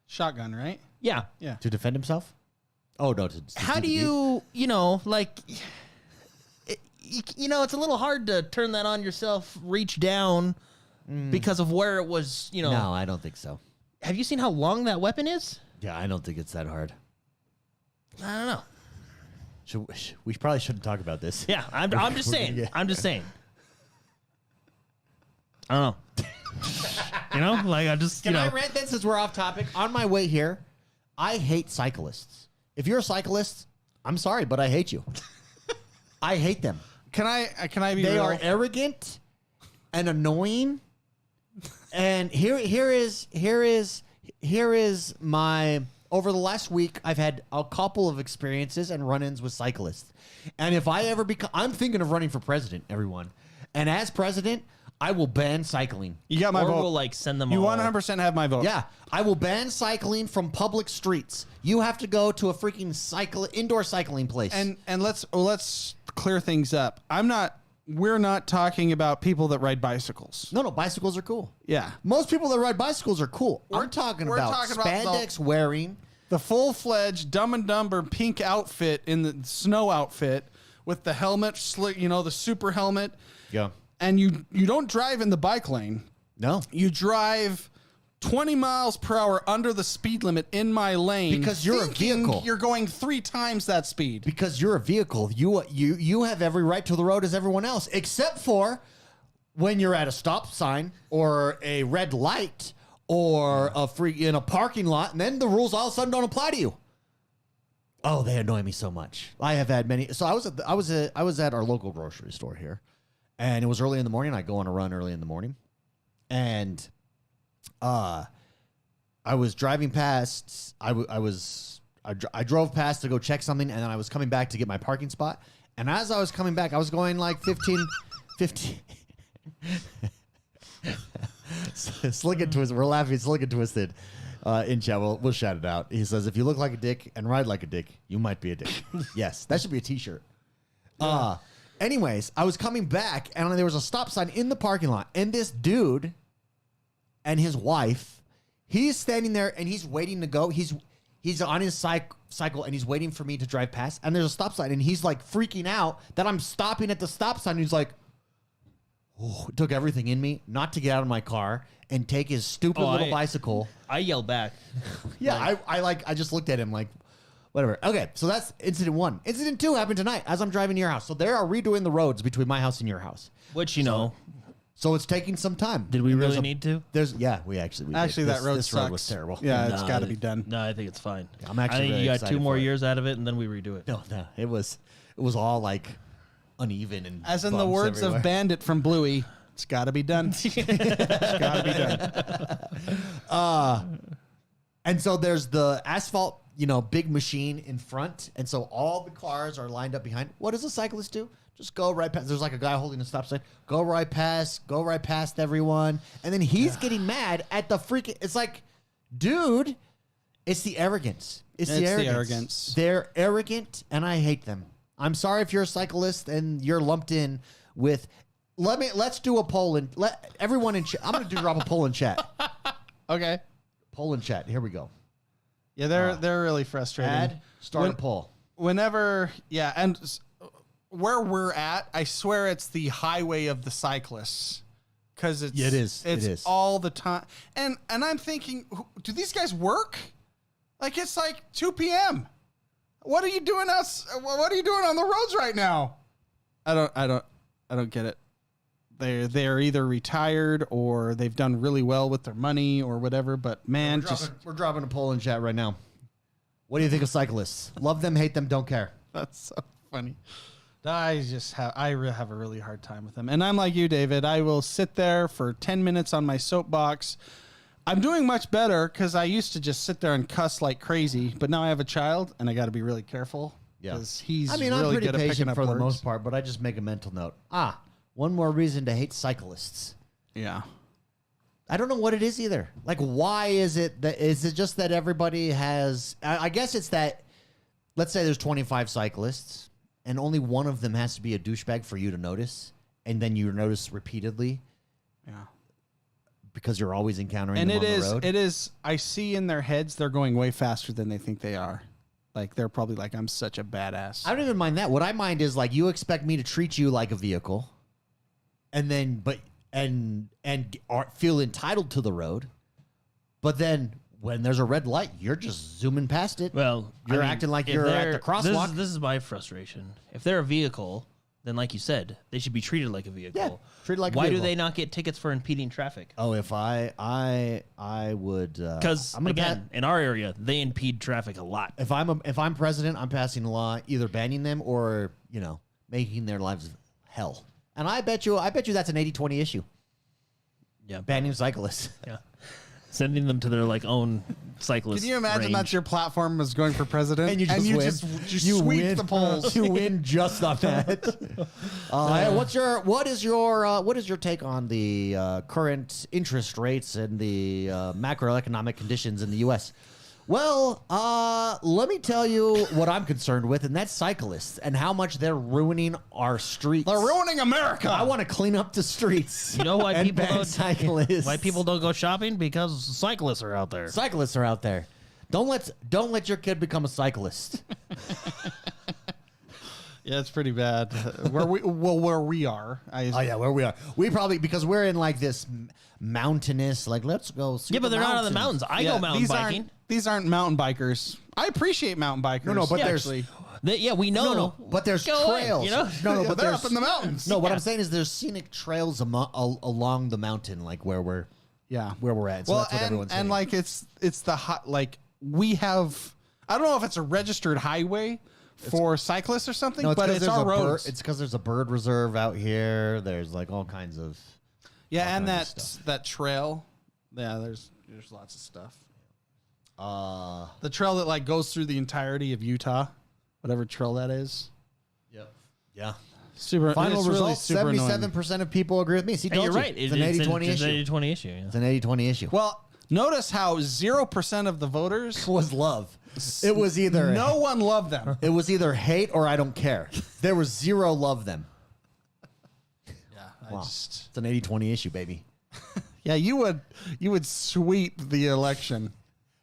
Speaker 3: Shotgun, right?
Speaker 2: yeah.
Speaker 3: Yeah.
Speaker 1: To defend himself. Oh no.
Speaker 2: How do you like? It's a little hard to turn that on yourself, reach down because of where it was.
Speaker 1: No, I don't think so.
Speaker 2: Have you seen how long that weapon is?
Speaker 1: Yeah, I don't think it's that hard.
Speaker 2: I don't know.
Speaker 1: We probably shouldn't talk about this.
Speaker 2: Yeah, I'm just
Speaker 1: we're
Speaker 2: saying.
Speaker 1: gonna get-
Speaker 2: I'm just saying. I don't know. Like I just
Speaker 1: Can I rant then since we're off topic? On my way here, I hate cyclists. If you're a cyclist, I'm sorry, but I hate you. I hate them.
Speaker 3: Can I be
Speaker 1: They
Speaker 3: real?
Speaker 1: are arrogant and annoying. And here is my over the last week I've had a couple of experiences and run-ins with cyclists. And if I ever become I'm thinking of running for president, everyone. And as president, I will ban cycling.
Speaker 3: You got my
Speaker 2: or
Speaker 3: vote.
Speaker 2: we'll like send them.
Speaker 3: You
Speaker 2: all.
Speaker 3: 100% have my vote.
Speaker 1: Yeah, I will ban cycling from public streets. You have to go to a freaking indoor cycling place.
Speaker 3: And let's clear things up. We're not talking about people that ride bicycles.
Speaker 1: no, bicycles are cool.
Speaker 3: Yeah.
Speaker 1: Most people that ride bicycles are cool. I'm talking
Speaker 3: we're
Speaker 1: about
Speaker 3: talking about
Speaker 1: spandex wearing.
Speaker 3: The full-fledged Dumb and Dumber pink outfit in the snow outfit with the helmet, the super helmet.
Speaker 1: Yeah.
Speaker 3: And you don't drive in the bike lane.
Speaker 1: No.
Speaker 3: You drive 20 miles per hour under the speed limit in my lane
Speaker 1: Because you're a
Speaker 3: thinking
Speaker 1: vehicle.
Speaker 3: You're going 3 times that speed.
Speaker 1: Because you're a vehicle. You have every right to the road as everyone else, except for when you're at a stop sign or a red light or in a parking lot, and then the rules all of a sudden don't apply to you. Oh, they annoy me so much. I have had many. So I was at our local grocery store here, and it was early in the morning. I go on a run early in the morning, and I was driving past. I drove past to go check something, and then I was coming back to get my parking spot. And as I was coming back, I was going like 15. Slick and Twisted. We're laughing. Slick and Twisted. In chat, we'll shout it out. He says, "If you look like a dick and ride like a dick, you might be a dick." Yes, that should be a T-shirt. Anyways, I was coming back, and there was a stop sign in the parking lot, and this dude and his wife, he's standing there, and he's waiting to go. He's on his cycle, and he's waiting for me to drive past, and there's a stop sign, and he's like freaking out that I'm stopping at the stop sign. And he's like, oh, it took everything in me not to get out of my car and take his stupid little bicycle.
Speaker 2: I yelled back.
Speaker 1: Yeah, I just looked at him like, whatever. Okay, so that's incident 1. Incident 2 happened tonight as I'm driving to your house. So they are redoing the roads between my house and your house.
Speaker 2: Which
Speaker 1: So it's taking some time.
Speaker 2: did we
Speaker 1: And
Speaker 2: really need to?
Speaker 1: We actually did.
Speaker 3: Actually, that road
Speaker 1: this
Speaker 3: sucks.
Speaker 1: road was terrible.
Speaker 3: Yeah, it's got to be done.
Speaker 2: No, I think it's fine.
Speaker 1: I'm actually
Speaker 2: I think
Speaker 1: really
Speaker 2: you got
Speaker 1: excited
Speaker 2: 2 more
Speaker 1: for it.
Speaker 2: years out of it, and then we redo it.
Speaker 1: No, it was all like uneven and
Speaker 3: As in the
Speaker 1: bumps
Speaker 3: words
Speaker 1: everywhere.
Speaker 3: of Bandit from Bluey, it's got to be done. It's got to be done.
Speaker 1: And so there's the asphalt, big machine in front. And so all the cars are lined up behind. What does a cyclist do? Just go right past. There's like a guy holding a stop sign. Go right past everyone. And then he's getting mad at the freaking. It's like, dude, it's the arrogance. It's the arrogance. They're arrogant, and I hate them. I'm sorry if you're a cyclist and you're lumped in with. Let's do a poll and let everyone in chat. I'm going to drop a poll in chat.
Speaker 3: Okay.
Speaker 1: Poll in chat. Here we go.
Speaker 3: Yeah, they're really frustrating.
Speaker 1: Start a poll.
Speaker 3: Whenever, and where we're at, I swear it's the highway of the cyclists. Because it is. It's all the time. And I'm thinking, do these guys work? Like, it's like 2 p.m. What are you doing What are you doing on the roads right now? I don't get it. They're either retired or they've done really well with their money or whatever. But man,
Speaker 1: we're dropping a poll in chat right now. What do you think of cyclists? Love them, hate them, don't care.
Speaker 3: That's so funny. I have a really hard time with them. And I'm like you, David. I will sit there for 10 minutes on my soapbox. I'm doing much better because I used to just sit there and cuss like crazy, but now I have a child and I got to be really careful.
Speaker 1: Yeah,
Speaker 3: because he's
Speaker 1: I'm
Speaker 3: really
Speaker 1: pretty
Speaker 3: good at picking
Speaker 1: patient
Speaker 3: up
Speaker 1: for the
Speaker 3: words.
Speaker 1: most part, but I just make a mental note. One more reason to hate cyclists.
Speaker 3: Yeah.
Speaker 1: I don't know what it is either. Like, why is it that? Is it just that everybody has? I guess it's that. Let's say there's 25 cyclists, and only one of them has to be a douchebag for you to notice, and then you notice repeatedly.
Speaker 3: Yeah.
Speaker 1: Because you're always encountering
Speaker 3: and
Speaker 1: them on the road.
Speaker 3: it is. I see in their heads they're going way faster than they think they are. Like, they're probably like, I'm such a badass.
Speaker 1: I don't even mind that. What I mind is, like, you expect me to treat you like a vehicle, and then feel entitled to the road, but then when there's a red light, you're just zooming past it.
Speaker 2: Well,
Speaker 1: you're acting like you're at the crosswalk.
Speaker 2: This is my frustration. If they're a vehicle, then like you said, they should be treated like a vehicle.
Speaker 1: Yeah, treated like a
Speaker 2: Why
Speaker 1: vehicle.
Speaker 2: do they not get tickets for impeding traffic?
Speaker 1: Oh, if I would,
Speaker 2: Because again, in our area, they impede traffic a lot.
Speaker 1: if I'm president, I'm passing a law either banning them or making their lives hell. And I bet you that's an 80-20 issue.
Speaker 2: Yeah,
Speaker 1: Banning cyclists.
Speaker 2: yeah, sending them to their own cyclist.
Speaker 3: Can you imagine
Speaker 2: range.
Speaker 3: that's your platform as going for president?
Speaker 1: And you just win.
Speaker 3: You sweep
Speaker 1: win.
Speaker 3: the polls.
Speaker 1: You win just on that. What is your take on the current interest rates and the macroeconomic conditions in the U.S.? Well, let me tell you what I'm concerned with, and that's cyclists and how much they're ruining our streets.
Speaker 3: They're ruining America.
Speaker 1: I want to clean up the streets.
Speaker 2: You know why
Speaker 1: and
Speaker 2: people
Speaker 1: ban
Speaker 2: don't
Speaker 1: cyclists?
Speaker 2: Why people don't go shopping? Because cyclists are out there.
Speaker 1: Cyclists are out there. Don't let your kid become a cyclist.
Speaker 3: Yeah, it's pretty bad. Where we are.
Speaker 1: Where we are. We probably, because we're in like this mountainous, like, let's go see
Speaker 2: But they're not on the mountains. I go mountain biking.
Speaker 3: These aren't mountain bikers. I appreciate mountain bikers.
Speaker 1: No, but there's
Speaker 3: actually.
Speaker 2: We know.
Speaker 1: No, but there's
Speaker 2: Go
Speaker 1: trails.
Speaker 2: in,
Speaker 1: No, but
Speaker 3: they're
Speaker 1: there's
Speaker 3: up in the mountains.
Speaker 1: No, what I'm saying is there's scenic trails along the mountain, like where we're at. So that's what everyone's saying.
Speaker 3: and like it's the hot, like we have. I don't know if it's a registered highway for cyclists or something, but it's our roads.
Speaker 1: It's because there's a bird reserve out here. There's like all kinds of
Speaker 3: and
Speaker 1: kinds of stuff.
Speaker 3: that trail. Yeah, there's lots of stuff. The trail that like goes through the entirety of Utah, whatever trail that is.
Speaker 1: Yep. Yeah.
Speaker 3: Super.
Speaker 1: Final
Speaker 3: it's
Speaker 1: result:
Speaker 3: really super
Speaker 1: 77% of people agree with me. See,
Speaker 2: And you're right.
Speaker 1: It's an 80-20 issue.
Speaker 2: It's an 80-20 issue. Yeah.
Speaker 1: It's an 80-20 issue.
Speaker 3: Well, notice how 0% of the voters
Speaker 1: Was love. It was either
Speaker 3: no one loved them.
Speaker 1: It was either hate or I don't care. There was zero love them.
Speaker 3: Yeah,
Speaker 1: Wow. It's an 80-20 issue, baby.
Speaker 3: yeah, you would sweep the election.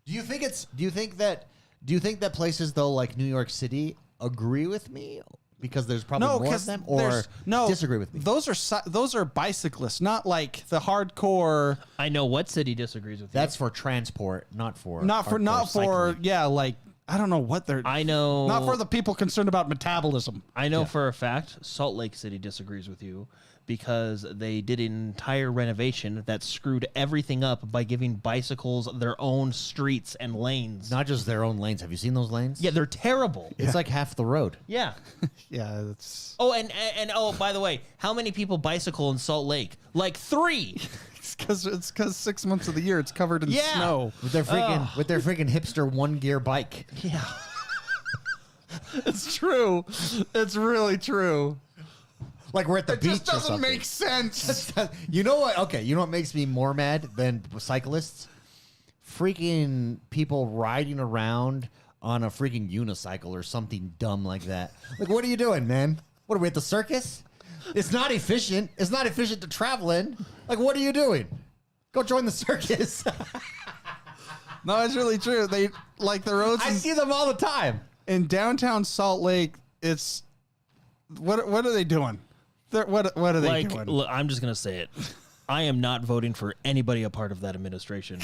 Speaker 1: Do you think that places though like New York City agree with me because there's probably more of them, or disagree with me?
Speaker 3: Those are bicyclists, not like the hardcore.
Speaker 2: I know what city disagrees with you.
Speaker 1: That's for transport, not for
Speaker 3: cycling. Yeah, like I don't know what they're.
Speaker 2: I know
Speaker 3: not for the people concerned about metabolism.
Speaker 2: I know for a fact Salt Lake City disagrees with you because they did an entire renovation that screwed everything up by giving bicycles their own streets and lanes.
Speaker 1: Not just their own lanes. Have you seen those lanes?
Speaker 2: Yeah, they're terrible.
Speaker 1: It's like half the road.
Speaker 2: Yeah.
Speaker 3: Yeah, that's.
Speaker 2: Oh, and oh, by the way, how many people bicycle in Salt Lake? Like 3.
Speaker 3: It's because 6 months of the year it's covered in snow
Speaker 1: with their freaking hipster 1-gear bike.
Speaker 2: Yeah.
Speaker 3: It's true. It's really true.
Speaker 1: Like we're at the beach.
Speaker 3: It just doesn't make sense.
Speaker 1: You know what? Okay, you know what makes me more mad than cyclists? Freaking people riding around on a freaking unicycle or something dumb like that. Like, what are you doing, man? What are we at the circus? It's not efficient. It's not efficient to travel in. Like, what are you doing? Go join the circus.
Speaker 3: No, it's really true. They like the roads.
Speaker 1: I see them all the time.
Speaker 3: In downtown Salt Lake, it's what are they doing? What are they doing?
Speaker 2: Look, I'm just gonna say it. I am not voting for anybody a part of that administration.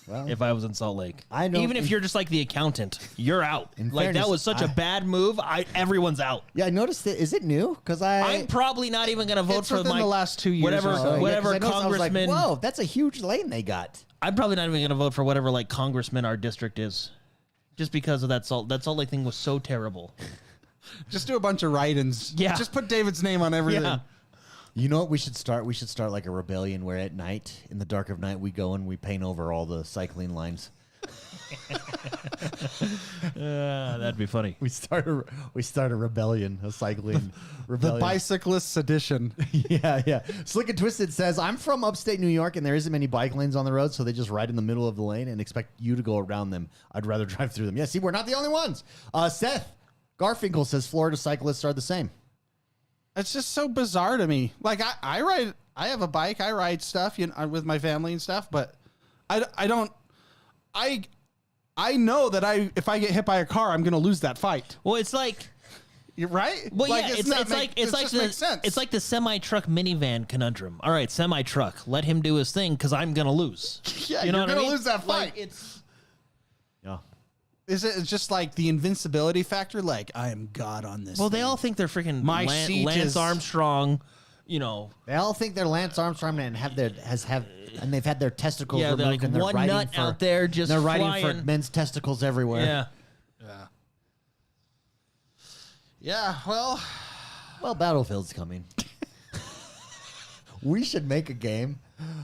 Speaker 2: Well, if I was in Salt Lake,
Speaker 1: I know.
Speaker 2: Even if you're just like the accountant, you're out. Like
Speaker 1: fairness,
Speaker 2: that was such a bad move. Everyone's out.
Speaker 1: Yeah, I noticed it. Is it new? Because
Speaker 2: I'm probably not even gonna vote
Speaker 3: It's
Speaker 2: for
Speaker 3: within the last 2 years
Speaker 2: whatever
Speaker 3: or so.
Speaker 2: whatever
Speaker 1: I was like,
Speaker 2: congressman.
Speaker 1: whoa, that's a huge lane they got.
Speaker 2: I'm probably not even gonna vote for whatever like congressman our district is, just because of that Salt Lake thing was so terrible.
Speaker 3: Just do a bunch of write-ins.
Speaker 2: Yeah.
Speaker 3: Just put David's name on everything.
Speaker 2: Yeah.
Speaker 1: You know what we should start? We should start like a rebellion where at night, in the dark of night, we go and we paint over all the cycling lines.
Speaker 2: That'd be funny.
Speaker 1: We start a rebellion, a cycling
Speaker 3: The
Speaker 1: rebellion.
Speaker 3: bicyclist sedition.
Speaker 1: Yeah. Slick and Twisted says, I'm from upstate New York and there isn't many bike lanes on the road, so they just ride in the middle of the lane and expect you to go around them. I'd rather drive through them. Yeah, see, we're not the only ones. Seth Garfinkel says Florida cyclists are the same.
Speaker 3: It's just so bizarre to me. Like I ride, I have a bike, I ride stuff, with my family and stuff, but I don't. I know that if I get hit by a car, I'm going to lose that fight.
Speaker 2: Well, it's like.
Speaker 3: You're right.
Speaker 2: Well,
Speaker 3: like,
Speaker 2: yeah, it's like the semi-truck minivan conundrum. All right, semi-truck, let him do his thing because I'm gonna lose.
Speaker 3: Yeah,
Speaker 2: you know
Speaker 3: you're
Speaker 2: what I
Speaker 3: gonna
Speaker 2: mean?
Speaker 3: lose that fight.
Speaker 2: Like, it's
Speaker 1: Yeah.
Speaker 3: Is it just like the invincibility factor? Like I am God on this.
Speaker 2: well,
Speaker 3: thing.
Speaker 2: they all think they're freaking
Speaker 3: My seat
Speaker 2: Lance
Speaker 3: is-
Speaker 2: Armstrong. You know,
Speaker 1: They all think they're Lance Armstrong and and they've had their testicles
Speaker 2: yeah,
Speaker 1: removed
Speaker 2: they're like
Speaker 1: and they're
Speaker 2: one
Speaker 1: riding
Speaker 2: nut
Speaker 1: for,
Speaker 2: out there just
Speaker 1: they're riding
Speaker 2: flying.
Speaker 1: for men's testicles everywhere.
Speaker 2: Yeah.
Speaker 3: Yeah. Well,
Speaker 1: Battlefield's coming. We should make a game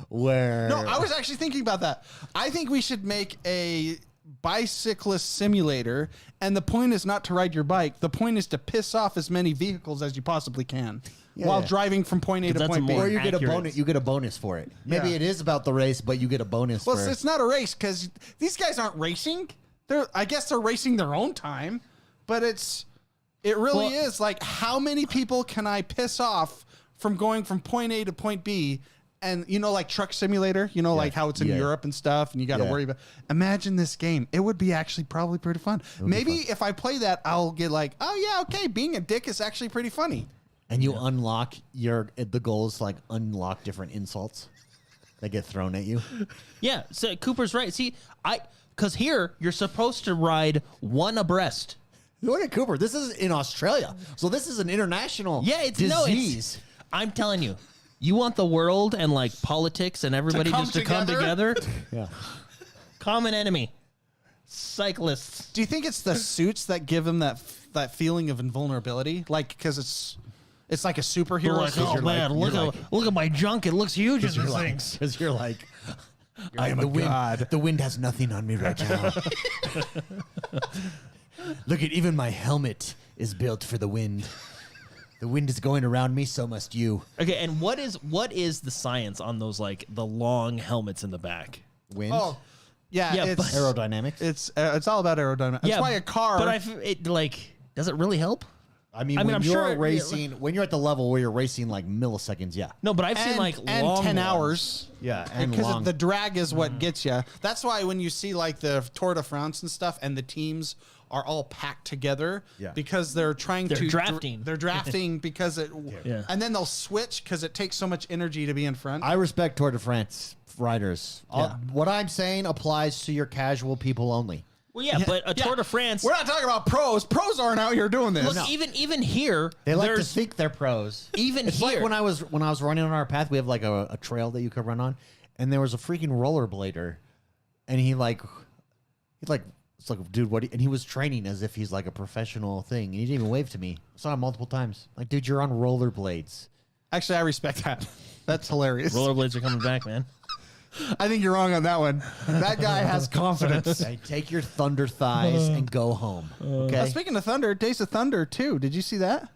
Speaker 1: where
Speaker 3: no, I was actually thinking about that. I think we should make a bicyclist simulator, and the point is not to ride your bike. The point is to piss off as many vehicles as you possibly can while
Speaker 1: Yeah.
Speaker 3: driving from point A to
Speaker 2: that's
Speaker 3: point B.
Speaker 2: more
Speaker 1: or you get a
Speaker 2: accurate.
Speaker 1: bonus. You get a bonus for it. Maybe
Speaker 3: Yeah.
Speaker 1: it is about the race, but you get a bonus.
Speaker 3: Well,
Speaker 1: for
Speaker 3: it's not a race because these guys aren't racing. I guess they're racing their own time, but it really
Speaker 2: Well-
Speaker 3: is like how many people can I piss off from going from point A to point B? And like Truck Simulator, like how it's in
Speaker 1: Yeah.
Speaker 3: Europe and stuff, and you got to
Speaker 1: Yeah.
Speaker 3: worry about. Imagine this game; it would be actually probably pretty fun. Maybe if I play that, I'll get like, oh yeah, okay, being a dick is actually pretty funny.
Speaker 1: and you unlock the goal is to like unlock different insults that get thrown at you.
Speaker 2: Yeah, so Cooper's right. See, because here you're supposed to ride one abreast.
Speaker 1: Look at Cooper. This is in Australia, so this is an international disease.
Speaker 2: I'm telling you, you want the world and like politics and everybody
Speaker 3: come
Speaker 2: just to come
Speaker 3: together?
Speaker 2: together.
Speaker 1: Yeah.
Speaker 2: Common enemy, cyclists.
Speaker 3: Do you think it's the suits that give him that feeling of invulnerability? Like because it's like a superhero.
Speaker 2: Like,
Speaker 3: suit?
Speaker 2: oh man, look at my junk. It looks huge in
Speaker 1: You're
Speaker 2: this
Speaker 1: like,
Speaker 2: thing.
Speaker 1: because you're like,
Speaker 3: I am
Speaker 1: the
Speaker 3: a
Speaker 1: wind.
Speaker 3: god.
Speaker 1: The wind has nothing on me right now. Look at even my helmet is built for the wind. The wind is going around me, so must you.
Speaker 2: Okay, and what is the science on those like the long helmets in the back?
Speaker 1: Wind.
Speaker 3: Oh, yeah,
Speaker 2: Yeah,
Speaker 3: it's
Speaker 2: but-
Speaker 1: Aerodynamics.
Speaker 3: It's all about aerodynamics. That's why a car.
Speaker 2: But does it really help?
Speaker 1: I mean,
Speaker 2: I'm
Speaker 1: when you're
Speaker 2: sure-
Speaker 1: racing, when you're at the level where you're racing like milliseconds, yeah.
Speaker 2: No, but I've seen like
Speaker 3: and
Speaker 2: long
Speaker 3: 10
Speaker 2: ones.
Speaker 3: hours.
Speaker 1: Yeah, and
Speaker 3: Because
Speaker 1: long.
Speaker 3: the drag is what gets you. That's why when you see like the Tour de France and stuff, and the teams are all packed together,
Speaker 1: Yeah.
Speaker 3: because they're trying
Speaker 2: They're
Speaker 3: to
Speaker 2: drafting.
Speaker 3: They're drafting because it,
Speaker 2: Yeah.
Speaker 3: and then they'll switch because it takes so much energy to be in front.
Speaker 1: I respect Tour de France riders.
Speaker 3: Yeah.
Speaker 1: What I'm saying applies to your casual people only.
Speaker 2: Well, yeah, but a Tour de France.
Speaker 3: We're not talking about pros. Pros aren't out here doing this.
Speaker 2: Look, even here,
Speaker 1: They like to
Speaker 2: there's
Speaker 1: think they're pros.
Speaker 2: even
Speaker 1: It's
Speaker 2: here.
Speaker 1: like when I was running on our path, we have like a trail that you could run on, and there was a freaking rollerblader, and he's like, it's like, dude, what? And he was training as if he's like a professional thing, and he didn't even wave to me. I saw him multiple times. Like, dude, you're on rollerblades.
Speaker 3: Actually, I respect that. That's hilarious.
Speaker 2: rollerblades are coming back, man.
Speaker 3: I think you're wrong on that one. That guy has confidence.
Speaker 1: Okay, take your thunder thighs and go home. Okay,
Speaker 3: Speaking of Thunder, Days of Thunder 2. Did you see that?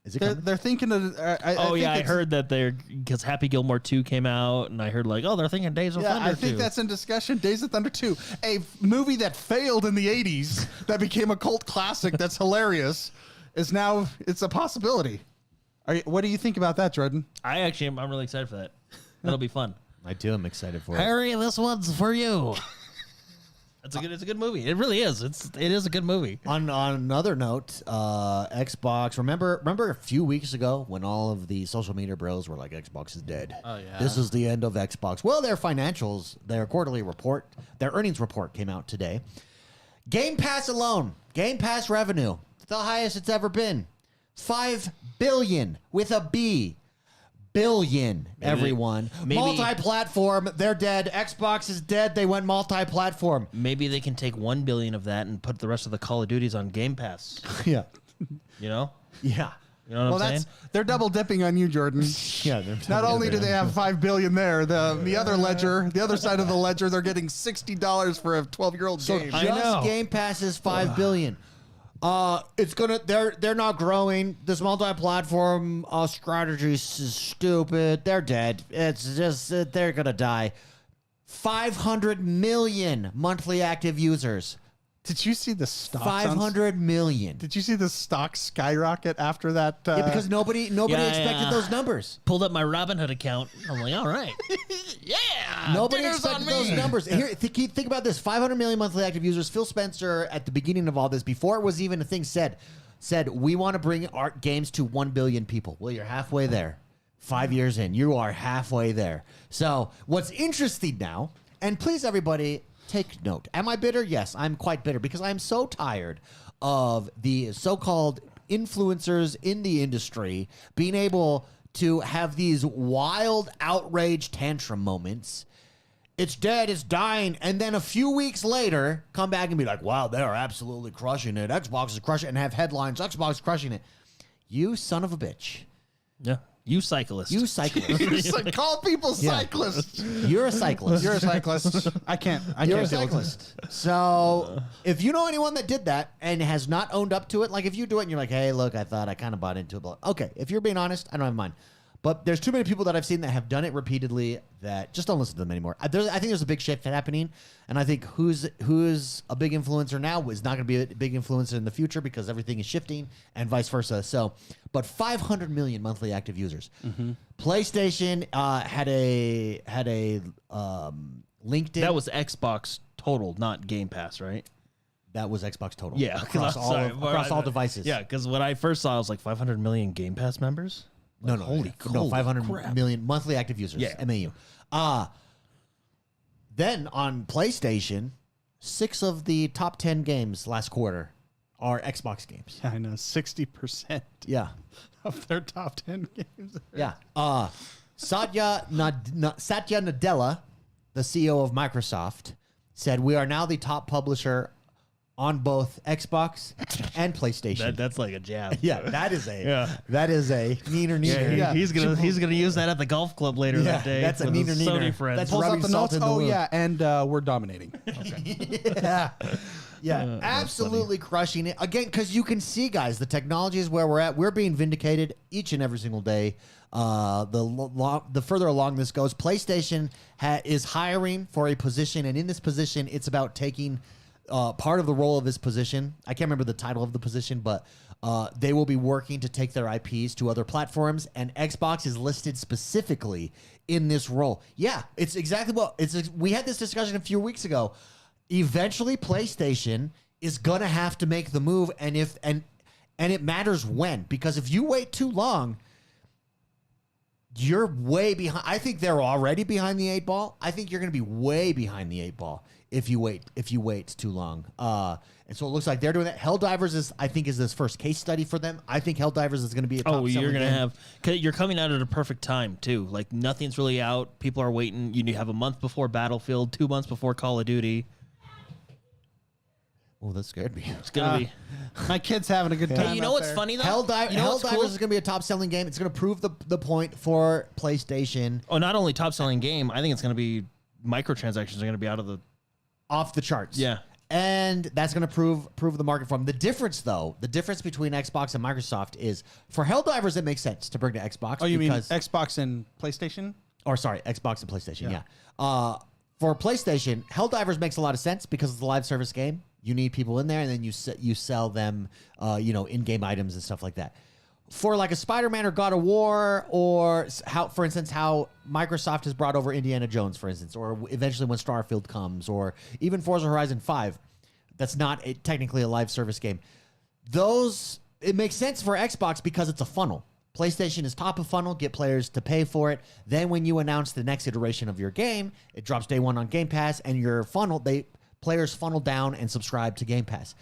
Speaker 1: is it
Speaker 3: They're,
Speaker 1: coming?
Speaker 3: they're thinking of.
Speaker 2: I heard that because Happy Gilmore 2 came out, and I heard like, oh, they're thinking Days of
Speaker 3: Yeah,
Speaker 2: Thunder
Speaker 3: I think
Speaker 2: 2.
Speaker 3: that's in discussion. Days of Thunder 2, a movie that failed in the 80s, that became a cult classic that's hilarious, is now, it's a possibility. What do you think about that, Jordan?
Speaker 2: I'm really excited for that. That'll be fun.
Speaker 1: I do. I'm excited for it.
Speaker 2: Harry, this one's for you. It's a good movie. It really is. It is a good movie.
Speaker 1: On another note, Xbox. Remember a few weeks ago when all of the social media bros were like, "Xbox is dead.
Speaker 3: Oh, yeah.
Speaker 1: This is the end of Xbox." Well, their financials, their quarterly report, their earnings report came out today. Game Pass alone, Game Pass revenue, the highest it's ever been, $5 billion with a B. Billion, everyone. Multi-platform, they're dead. Xbox is dead. They went multi-platform.
Speaker 2: Maybe they can take $1 billion of that and put the rest of the Call of Duties on Game Pass.
Speaker 1: Yeah.
Speaker 2: You know?
Speaker 1: Yeah.
Speaker 2: You know what I'm saying?
Speaker 3: They're double dipping on you, Jordan.
Speaker 1: Yeah.
Speaker 3: Not only do they have $5 billion there, the other ledger, the other side of the ledger, they're getting $60 for a 12-year-old game.
Speaker 2: I know.
Speaker 1: Just Game Pass is $5 billion. It's gonna. They're not growing. This multi-platform strategy is stupid. They're dead. It's just they're gonna die. 500 million monthly active users.
Speaker 3: Did you see the stock?
Speaker 1: 500 million.
Speaker 3: Did you see the stock skyrocket after that?
Speaker 1: Yeah, because nobody expected those numbers.
Speaker 2: Pulled up my Robinhood account. I'm like, all right. Yeah.
Speaker 1: Nobody expected those numbers. Here, think about this: 500 million monthly active users. Phil Spencer, at the beginning of all this, before it was even a thing, said we want to bring our games to 1 billion people. Well, you're halfway there. 5 years in, you are halfway there. So, what's interesting now, and please, everybody, take note. Am I bitter? Yes, I'm quite bitter because I'm so tired of the so-called influencers in the industry being able to have these wild outrage tantrum moments. It's dead, it's dying, and then a few weeks later, come back and be like, wow, they are absolutely crushing it. Xbox is crushing it, and have headlines, Xbox is crushing it. You son of a bitch.
Speaker 2: Yeah. You cyclist.
Speaker 1: You cyclist.
Speaker 3: Call people cyclists.
Speaker 1: You're a cyclist.
Speaker 3: You're a cyclist. I can't
Speaker 1: You're a
Speaker 3: deal with
Speaker 1: cyclist. So if you know anyone that did that and has not owned up to it, like if you do it and you're like, hey, look, I thought I kind of bought into it. But okay, if you're being honest, I don't have mine. But there's too many people that I've seen that have done it repeatedly that just don't listen to them anymore. I think there's a big shift happening, and I think who's a big influencer now is not going to be a big influencer in the future because everything is shifting and vice versa. So, but 500 million monthly active users. Mm-hmm. PlayStation had a LinkedIn.
Speaker 2: That was Xbox total, not Game Pass, right?
Speaker 1: That was Xbox total.
Speaker 2: Yeah,
Speaker 1: across all devices.
Speaker 2: Yeah, because when I first saw, it, I was like 500 million Game Pass members.
Speaker 1: No,
Speaker 2: holy
Speaker 1: 500
Speaker 2: crap.
Speaker 1: million monthly active users.
Speaker 2: Yeah.
Speaker 1: MAU. Then on PlayStation, 6 of the top 10 games last quarter are Xbox games.
Speaker 3: I know 60%
Speaker 1: Yeah.
Speaker 3: of their top 10 games.
Speaker 1: Yeah. Satya Nadella, the CEO of Microsoft, said we are now the top publisher on both Xbox and PlayStation.
Speaker 2: That's like a jab.
Speaker 1: Yeah, that is a neener.
Speaker 2: Yeah, he's gonna use that at the golf club later that day.
Speaker 1: That's a
Speaker 2: with his
Speaker 1: neener.
Speaker 2: Sony friends.
Speaker 1: That's
Speaker 3: Pulls
Speaker 1: rubbing
Speaker 3: up the
Speaker 1: salt
Speaker 3: notes.
Speaker 1: in the
Speaker 3: Oh,
Speaker 1: wound.
Speaker 3: yeah, and we're dominating.
Speaker 1: Yeah, absolutely crushing it. Again, because you can see, guys, the technology is where we're at. We're being vindicated each and every single day. The further along this goes, PlayStation is hiring for a position, and in this position, it's about taking part of the role of this position. I can't remember the title of the position, but they will be working to take their IPs to other platforms, and Xbox is listed specifically in this role. Yeah, it's exactly what we had this discussion a few weeks ago. Eventually, PlayStation is gonna have to make the move, and it matters when, because if you wait too long, you're way behind. I think they're already behind the 8 ball. I think you're going to be way behind the 8 ball if you wait too long. And so it looks like they're doing that. Helldivers I think is this first case study for them. I think Helldivers is going to be a top
Speaker 2: you're going to
Speaker 1: game.
Speaker 2: have, you're coming out at a perfect time too. Like nothing's really out. People are waiting. You have a month before Battlefield, 2 months before Call of Duty.
Speaker 1: Oh, that scared me.
Speaker 2: It's going to be.
Speaker 3: My kid's having a good time.
Speaker 2: Hey, you know what's funny though?
Speaker 1: Helldivers is going to be a top-selling game. It's going to prove the point for PlayStation.
Speaker 2: Oh, not only top-selling game, I think it's going to be microtransactions are going to be
Speaker 1: off the charts.
Speaker 2: Yeah.
Speaker 1: And that's going to prove the market for them. The difference between Xbox and Microsoft is for Helldivers, it makes sense to bring to Xbox.
Speaker 3: Oh, you mean Xbox and PlayStation?
Speaker 1: Or sorry, Xbox and PlayStation, yeah. For PlayStation, Helldivers makes a lot of sense because it's a live service game. You need people in there, and then you sell them, in-game items and stuff like that. for like a Spider-Man or God of War, or how, for instance, how Microsoft has brought over Indiana Jones, for instance, or eventually when Starfield comes, or even Forza Horizon 5, that's not technically a live service game. Those, it makes sense for Xbox because it's a funnel. PlayStation is top of funnel, get players to pay for it. Then when you announce the next iteration of your game, it drops day one on Game Pass, and your funnel, players funnel down and subscribe to Game Pass.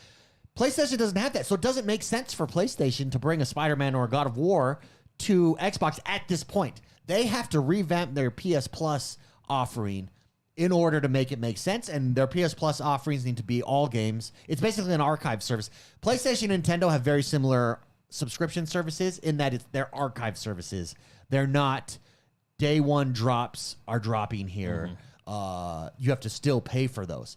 Speaker 1: PlayStation doesn't have that, so it doesn't make sense for PlayStation to bring a Spider-Man or a God of War to Xbox at this point. They have to revamp their PS Plus offering in order to make it make sense, and their PS Plus offerings need to be all games. It's basically an archive service. PlayStation and Nintendo have very similar subscription services in that they're archive services. They're not day one drops are dropping here. You have to still pay for those.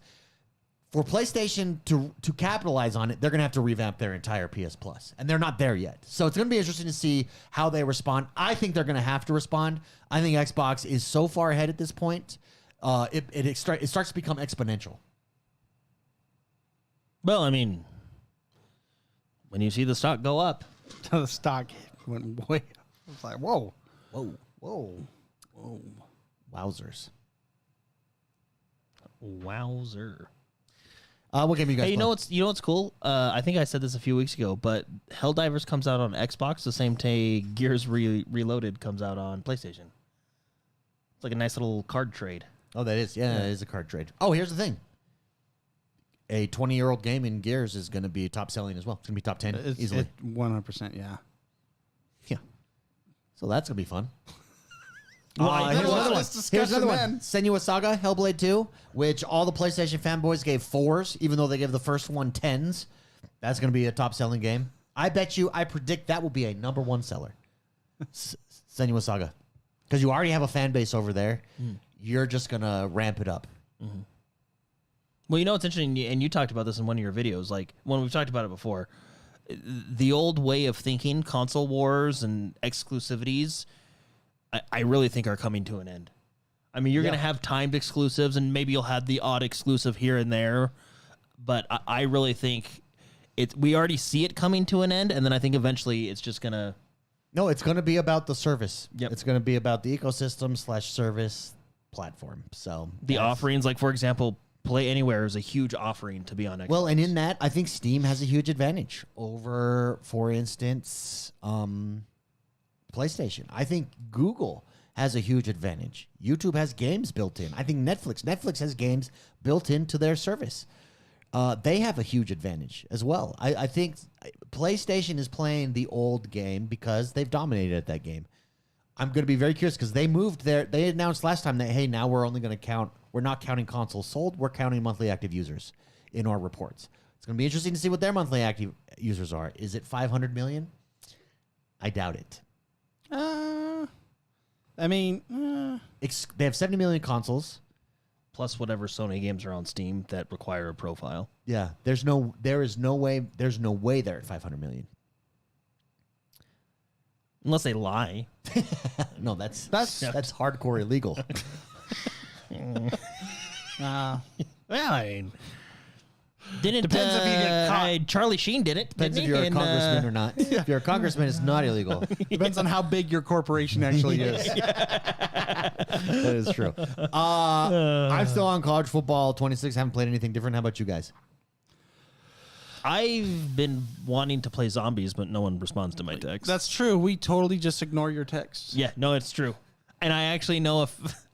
Speaker 1: For PlayStation to capitalize on it, they're going to have to revamp their entire PS Plus, and they're not there yet. So it's going to be interesting to see how they respond. I think they're going to have to respond. I think Xbox is so far ahead at this point, it starts to become exponential.
Speaker 2: Well, I mean, when you see the stock go up,
Speaker 3: The stock went way up. It's like, whoa.
Speaker 1: Wowzers.
Speaker 2: wowzer.
Speaker 1: What game you guys?
Speaker 2: Hey,
Speaker 1: play?
Speaker 2: you know what's cool? I think I said this a few weeks ago, but Helldivers comes out on Xbox the same day Gears Reloaded comes out on PlayStation. It's like a nice little card trade.
Speaker 1: Oh, that is. Yeah, it is a card trade. Oh, here's the thing. A 20-year-old game in Gears is going to be top selling as well. It's going to be top 10 easily.
Speaker 3: 100%, yeah.
Speaker 1: Yeah. So that's going to be fun.
Speaker 2: Well,
Speaker 1: Here's another one. Here's another one.
Speaker 3: then.
Speaker 1: Senua Saga, Hellblade 2, which all the PlayStation fanboys gave 4s, even though they gave the first one 10s. That's going to be a top-selling game. I predict that will be a number one seller. Senua Saga. Because you already have a fan base over there. You're just going to ramp it up.
Speaker 2: Mm-hmm. Well, you know what's interesting, and you talked about this in one of your videos, like when we've talked about it before, the old way of thinking, console wars and exclusivities, I really think are coming to an end. I mean, you're going to have timed exclusives, and maybe you'll have the odd exclusive here and there, but I really think we already see it coming to an end, and then I think eventually it's just going to...
Speaker 1: No, it's going to be about the service.
Speaker 2: Yep.
Speaker 1: It's going to be about the ecosystem / service platform. So
Speaker 2: The offerings, like, for example... Play Anywhere is a huge offering to be on Xbox.
Speaker 1: Well, and in that, I think Steam has a huge advantage over, for instance, PlayStation. I think Google has a huge advantage. YouTube has games built in. I think Netflix has games built into their service. They have a huge advantage as well. I think PlayStation is playing the old game because they've dominated at that game. I'm going to be very curious because they announced last time that, hey, now we're only going to we're not counting consoles sold, we're counting monthly active users in our reports. It's going to be interesting to see what their monthly active users are. Is it 500 million? I doubt it. They have 70 million consoles.
Speaker 2: Plus whatever Sony games are on Steam that require a profile.
Speaker 1: Yeah, there's no way they're at 500 million.
Speaker 2: Unless they lie.
Speaker 1: No, that's hardcore illegal.
Speaker 2: Well, I mean, depends
Speaker 3: if you get caught.
Speaker 2: Charlie Sheen did it.
Speaker 1: Depends if you're a congressman or not. If you're a congressman, it's not illegal.
Speaker 3: Depends on how big your corporation actually is.
Speaker 1: That is true. I'm still on college football 26. Haven't played anything different. How about you guys?
Speaker 2: I've been wanting to play zombies, but no one responds to my text.
Speaker 3: That's true. We totally just ignore your texts.
Speaker 2: Yeah, no, it's true. And I actually know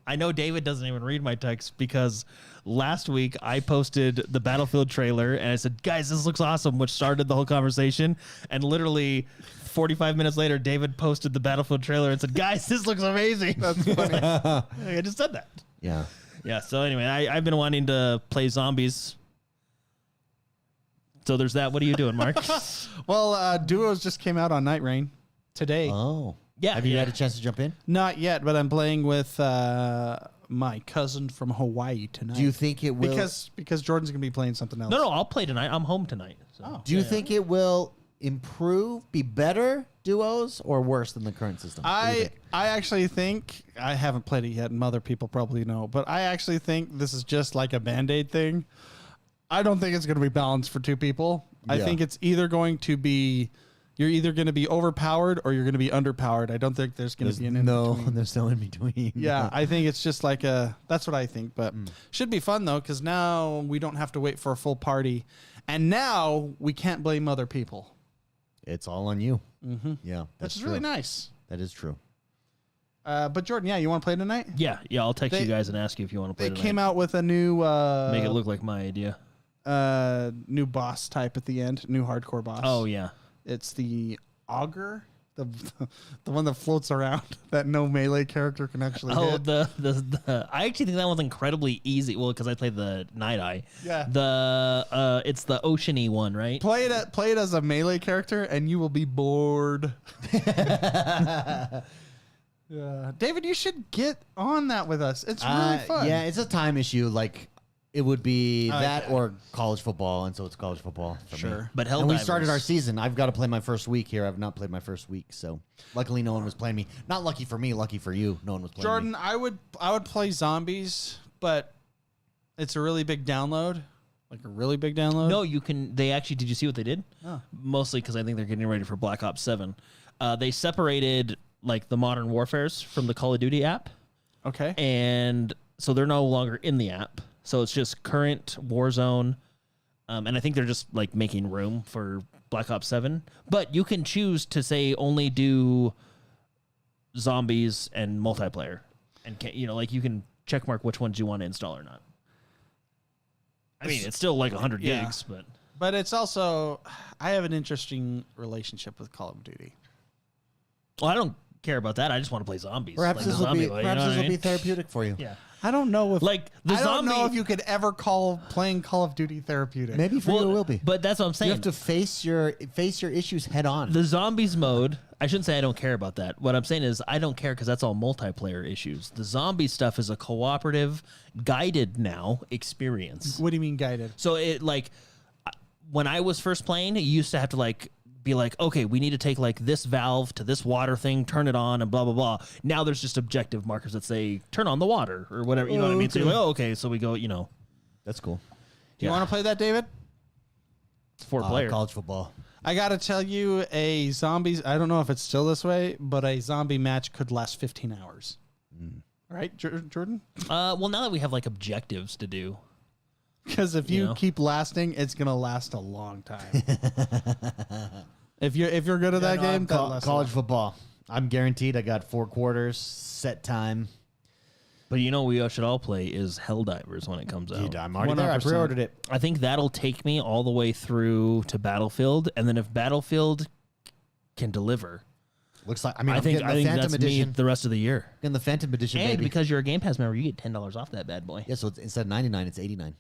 Speaker 2: I know David doesn't even read my texts because last week I posted the Battlefield trailer and I said, guys, this looks awesome, which started the whole conversation. And literally 45 minutes later, David posted the Battlefield trailer and said, guys, this looks amazing.
Speaker 3: That's funny.
Speaker 2: I just said that.
Speaker 1: Yeah.
Speaker 2: Yeah, so anyway, I've been wanting to play zombies. So there's that. What are you doing, Mark?
Speaker 3: Well, Duos just came out on Night Rain today.
Speaker 1: Oh.
Speaker 2: Yeah.
Speaker 1: Have you had a chance to jump in?
Speaker 3: Not yet, but I'm playing with my cousin from Hawaii tonight.
Speaker 1: Do you think it will?
Speaker 3: Because Jordan's going to be playing something else.
Speaker 2: No, I'll play tonight. I'm home tonight. So.
Speaker 1: Do you think it will improve, be better Duos, or worse than the current system?
Speaker 3: I actually think, I haven't played it yet, and other people probably know, but I actually think this is just like a Band-Aid thing. I don't think it's going to be balanced for two people. I think it's either going to be You're either going to be overpowered or you're going to be underpowered. I don't think there's going to be an in-between.
Speaker 1: There's no in between.
Speaker 3: Yeah, I think it's just like that's what I think. But should be fun, though, because now we don't have to wait for a full party. And now we can't blame other people.
Speaker 1: It's all on you. Mm-hmm. Yeah,
Speaker 3: that's really nice.
Speaker 1: That is true.
Speaker 3: But Jordan, you want to play tonight?
Speaker 2: Yeah, I'll text you guys and ask you if you want to play tonight.
Speaker 3: They came out with a new...
Speaker 2: Make it look like my idea.
Speaker 3: New boss type at the end. New hardcore boss.
Speaker 2: Oh, yeah.
Speaker 3: It's the Augur, the one that floats around that no melee character can actually hit.
Speaker 2: The I actually think that one's incredibly easy. Well, because I played the Night Eye.
Speaker 3: Yeah.
Speaker 2: It's the oceany one, right?
Speaker 3: Play it as a melee character, and you will be bored. Yeah, David, you should get on that with us. It's really fun.
Speaker 1: Yeah, it's a time issue. Like it would be that or college football, and so it's college football for me.
Speaker 2: But
Speaker 1: and we started our season. I've got to play my first week here. I've not played my first week, so luckily no one was playing me. Not lucky for me, lucky for you. No one was playing
Speaker 3: Jordan,
Speaker 1: me.
Speaker 3: I would play zombies, but it's a really big download. Like a really big download.
Speaker 2: No, you can. They actually did you see what they did?
Speaker 3: Oh.
Speaker 2: Mostly because I think they're getting ready for Black Ops 7. They separated like the Modern Warfares from the Call of Duty app.
Speaker 3: Okay.
Speaker 2: And so they're no longer in the app. So it's just current Warzone. And I think they're just like making room for Black Ops 7. But you can choose to say only do zombies and multiplayer. And like you can check mark which ones you want to install or not. I mean, it's still like 100 gigs,
Speaker 3: but it's also I have an interesting relationship with Call of Duty.
Speaker 2: Well, I don't care about that. I just want to play zombies.
Speaker 1: Perhaps this will be therapeutic for you.
Speaker 2: Yeah.
Speaker 3: I don't know if
Speaker 2: like the
Speaker 3: I
Speaker 2: zombie.
Speaker 3: don't know if you could ever call playing Call of Duty therapeutic.
Speaker 1: Maybe for you it will be.
Speaker 2: But that's what I'm saying.
Speaker 1: You have to face your issues head on.
Speaker 2: The zombies mode. I shouldn't say I don't care about that. What I'm saying is I don't care because that's all multiplayer issues. The zombie stuff is a cooperative, guided now experience.
Speaker 3: What do you mean guided?
Speaker 2: So it like when I was first playing, you used to have to like be like, okay, we need to take like this valve to this water thing, turn it on, and blah blah blah. Now there's just objective markers that say turn on the water or whatever. You know what I mean? So you're like, oh, okay, so we go.
Speaker 1: That's cool.
Speaker 3: Do you want to play that, David?
Speaker 2: It's 4-player
Speaker 1: college football.
Speaker 3: I got to tell you, a zombies, I don't know if it's still this way, but a zombie match could last 15 hours. Right, Jordan?
Speaker 2: Well, now that we have like objectives to do.
Speaker 3: Because if you keep lasting, it's going to last a long time. If you're good at that game,
Speaker 1: college football. I'm guaranteed I got 4 quarters, set time.
Speaker 2: But we should all play is Helldivers when it comes out.
Speaker 1: Dude, I'm already there. I pre-ordered it.
Speaker 2: I think that'll take me all the way through to Battlefield, and then if Battlefield can deliver,
Speaker 1: looks like
Speaker 2: I think
Speaker 1: Phantom
Speaker 2: that's
Speaker 1: Edition.
Speaker 2: me the rest of the year.
Speaker 1: In the Phantom Edition,
Speaker 2: And
Speaker 1: baby.
Speaker 2: because you're a Game Pass member, you get $10 off that bad boy.
Speaker 1: Yeah, so instead of 99, it's 89.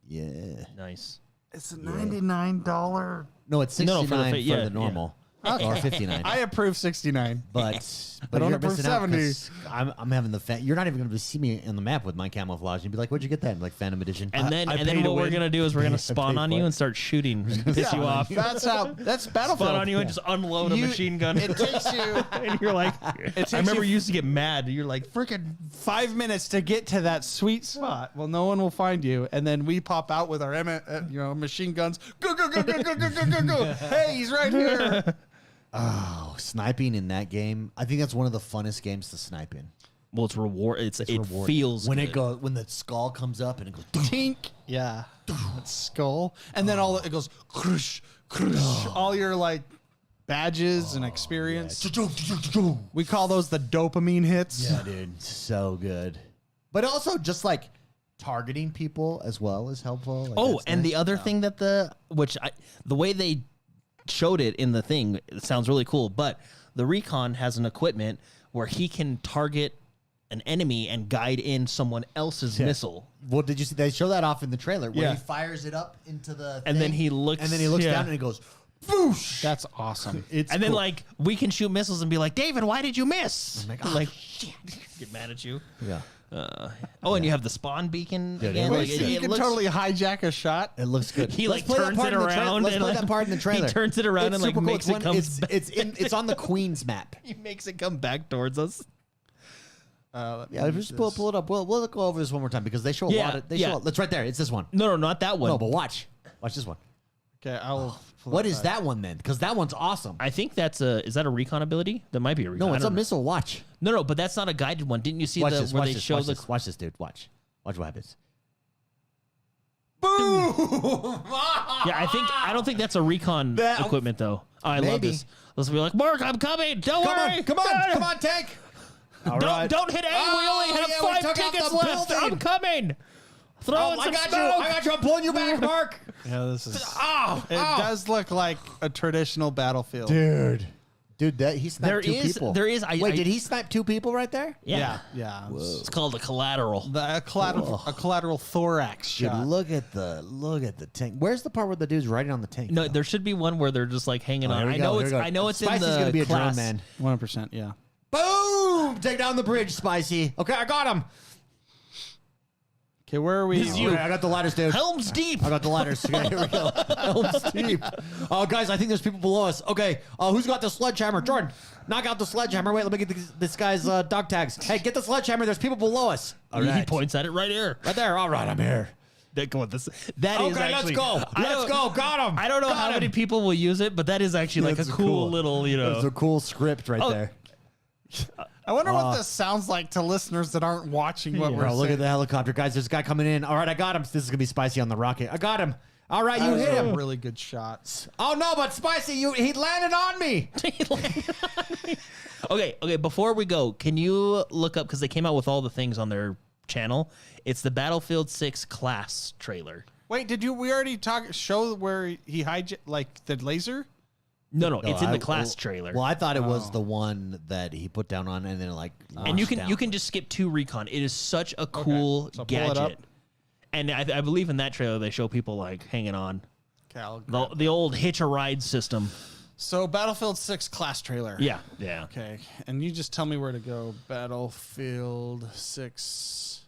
Speaker 1: Yeah.
Speaker 2: Nice.
Speaker 3: It's a $99.
Speaker 1: No, it's 69
Speaker 2: for the
Speaker 1: the normal. Or 59.
Speaker 3: I approve 69.
Speaker 1: But
Speaker 3: I don't
Speaker 1: you're
Speaker 3: approve
Speaker 1: missing out
Speaker 3: 70.
Speaker 1: 'cause I'm having you're not even going to see me on the map with my camouflage. You'd be like, "Where'd you get that?" Like Phantom Edition.
Speaker 2: And then what we're gonna do is we're gonna spawn on you and start shooting, piss you off.
Speaker 3: That's Battlefield.
Speaker 2: Spawn on you and just unload a machine gun.
Speaker 3: It takes you.
Speaker 2: And you're like, I remember you used to get mad. You're like,
Speaker 3: Freaking 5 minutes to get to that sweet spot. Well, no one will find you, and then we pop out with our machine guns. Go go go go go go go go go! Hey, he's right here.
Speaker 1: Oh, sniping in that game. I think that's one of the funnest games to snipe in.
Speaker 2: well, it's reward. It
Speaker 1: rewarding.
Speaker 2: feels
Speaker 1: when
Speaker 2: good.
Speaker 1: when the skull comes up and it goes
Speaker 3: Tink. Yeah. That skull, and then it goes crush crush. All your like badges and experience.
Speaker 1: Yeah.
Speaker 3: We call those the dopamine hits.
Speaker 1: Yeah, dude, so good. But also just like targeting people as well is helpful. Like,
Speaker 2: Oh,
Speaker 1: that's
Speaker 2: and
Speaker 1: nice.
Speaker 2: the other thing that the way they showed it in the thing, it sounds really cool. But the Recon has an equipment where he can target an enemy and guide in someone else's missile.
Speaker 1: Well, did you see? They show that off in the trailer where
Speaker 3: Yeah.
Speaker 1: he fires it up into the
Speaker 2: And then
Speaker 1: thing,
Speaker 2: he looks-
Speaker 1: and then he looks
Speaker 2: yeah.
Speaker 1: down and he goes, "Whoosh!"
Speaker 3: That's awesome.
Speaker 1: It's
Speaker 2: And then
Speaker 1: cool.
Speaker 2: like we can shoot missiles and be like, David, why did you miss?
Speaker 1: I'm like, "Oh,
Speaker 2: like get mad at you.
Speaker 1: yeah,
Speaker 2: And you have the spawn beacon
Speaker 1: Dude,
Speaker 2: again.
Speaker 1: it
Speaker 2: Like,
Speaker 1: looks-
Speaker 3: you can
Speaker 2: looks-
Speaker 3: totally hijack a shot.
Speaker 1: it looks good.
Speaker 2: He
Speaker 1: Let's
Speaker 2: like
Speaker 1: play that
Speaker 2: turns
Speaker 1: part
Speaker 2: it
Speaker 1: in the
Speaker 2: around.
Speaker 1: Let's
Speaker 2: and,
Speaker 1: play
Speaker 2: like,
Speaker 1: that part in the trailer.
Speaker 2: He turns it around
Speaker 1: It's
Speaker 2: and like
Speaker 1: super cool.
Speaker 2: makes
Speaker 1: It's
Speaker 2: it
Speaker 1: one-
Speaker 2: come.
Speaker 1: it's on the Queen's map.
Speaker 2: He makes it come back towards us.
Speaker 1: Yeah, just pull it up. We'll go over this one more time because they show a
Speaker 2: Yeah,
Speaker 1: lot of.
Speaker 2: yeah.
Speaker 1: It's right there. It's this one.
Speaker 2: No, not that one.
Speaker 1: No, but watch this one.
Speaker 3: Okay, I'll.
Speaker 1: What is that one then? Because that one's awesome.
Speaker 2: I think is that a recon ability? That might be a recon.
Speaker 1: No,
Speaker 2: I
Speaker 1: it's a
Speaker 2: don't know.
Speaker 1: missile. Watch.
Speaker 2: No, but that's not a guided one. Didn't you see
Speaker 1: Watch
Speaker 2: where
Speaker 1: this. Watch
Speaker 2: they
Speaker 1: this.
Speaker 2: show
Speaker 1: Watch
Speaker 2: the?
Speaker 1: this. Watch this, dude. Watch. Watch what happens.
Speaker 2: Boom! Yeah, I don't think that's a recon equipment though. Oh, I love this. Let's be like, Mark, I'm coming. Don't worry.
Speaker 1: Come on, tank.
Speaker 2: Don't hit A. We only have 5 tickets left. I'm coming. Throw in some smoke.
Speaker 1: I got you. I'm pulling you back, Mark.
Speaker 3: Yeah, this is. It does look like a traditional battlefield.
Speaker 1: Dude, that he sniped two people.
Speaker 2: There is.
Speaker 1: Wait, did he snipe 2 people right there?
Speaker 2: Yeah.
Speaker 3: It's
Speaker 2: Called a collateral.
Speaker 3: a collateral thorax
Speaker 1: Dude,
Speaker 3: shot.
Speaker 1: look at the tank. Where's the part where the dude's riding on the tank?
Speaker 2: No, there should be one where they're just like hanging on. I know it's in
Speaker 1: Spicy's
Speaker 2: the
Speaker 1: gonna be a
Speaker 2: class.
Speaker 1: drone man.
Speaker 3: 100%. Yeah.
Speaker 1: Boom! Take down the bridge, Spicy. Okay, I got him.
Speaker 3: Okay, where are we?
Speaker 1: Okay, I got the ladders, dude.
Speaker 2: Helm's Deep.
Speaker 1: I got the ladders. Okay, here we go. Helm's Deep. Oh, guys, I think there's people below us. Okay, who's got the sledgehammer? Jordan, knock out the sledgehammer. Wait, let me get this guy's dog tags. Hey, get the sledgehammer. There's people below us. All right.
Speaker 2: He points at it right here.
Speaker 1: Right there. All right, I'm here.
Speaker 2: That is
Speaker 1: Okay,
Speaker 2: actually.
Speaker 1: let's go. Let's go. Got him.
Speaker 2: I don't know how many people will use it, but that is actually like a cool little,
Speaker 1: That's a cool script right there.
Speaker 3: I wonder what this sounds like to listeners that aren't watching what we're
Speaker 1: Bro,
Speaker 3: saying.
Speaker 1: look at the helicopter, guys. There's a guy coming in. All right, I got him. This is gonna be Spicy on the rocket. I got him. All right, you hit him.
Speaker 3: Really good shots.
Speaker 1: Oh no, but Spicy, he landed on me.
Speaker 2: Okay. Before we go, can you look up because they came out with all the things on their channel? It's the Battlefield 6 class trailer.
Speaker 3: Wait, we already show where he like the laser?
Speaker 2: No, it's in the class trailer.
Speaker 1: Well, I thought it was the one that he put down on and then like.
Speaker 2: And you can just skip 2 recon. It is such a cool
Speaker 3: So pull it up.
Speaker 2: gadget. And I believe in that trailer they show people like hanging on.
Speaker 3: Okay,
Speaker 2: The old hitch a ride system.
Speaker 3: So Battlefield 6 class trailer.
Speaker 2: Yeah.
Speaker 3: Okay, and you just tell me where to go. Battlefield 6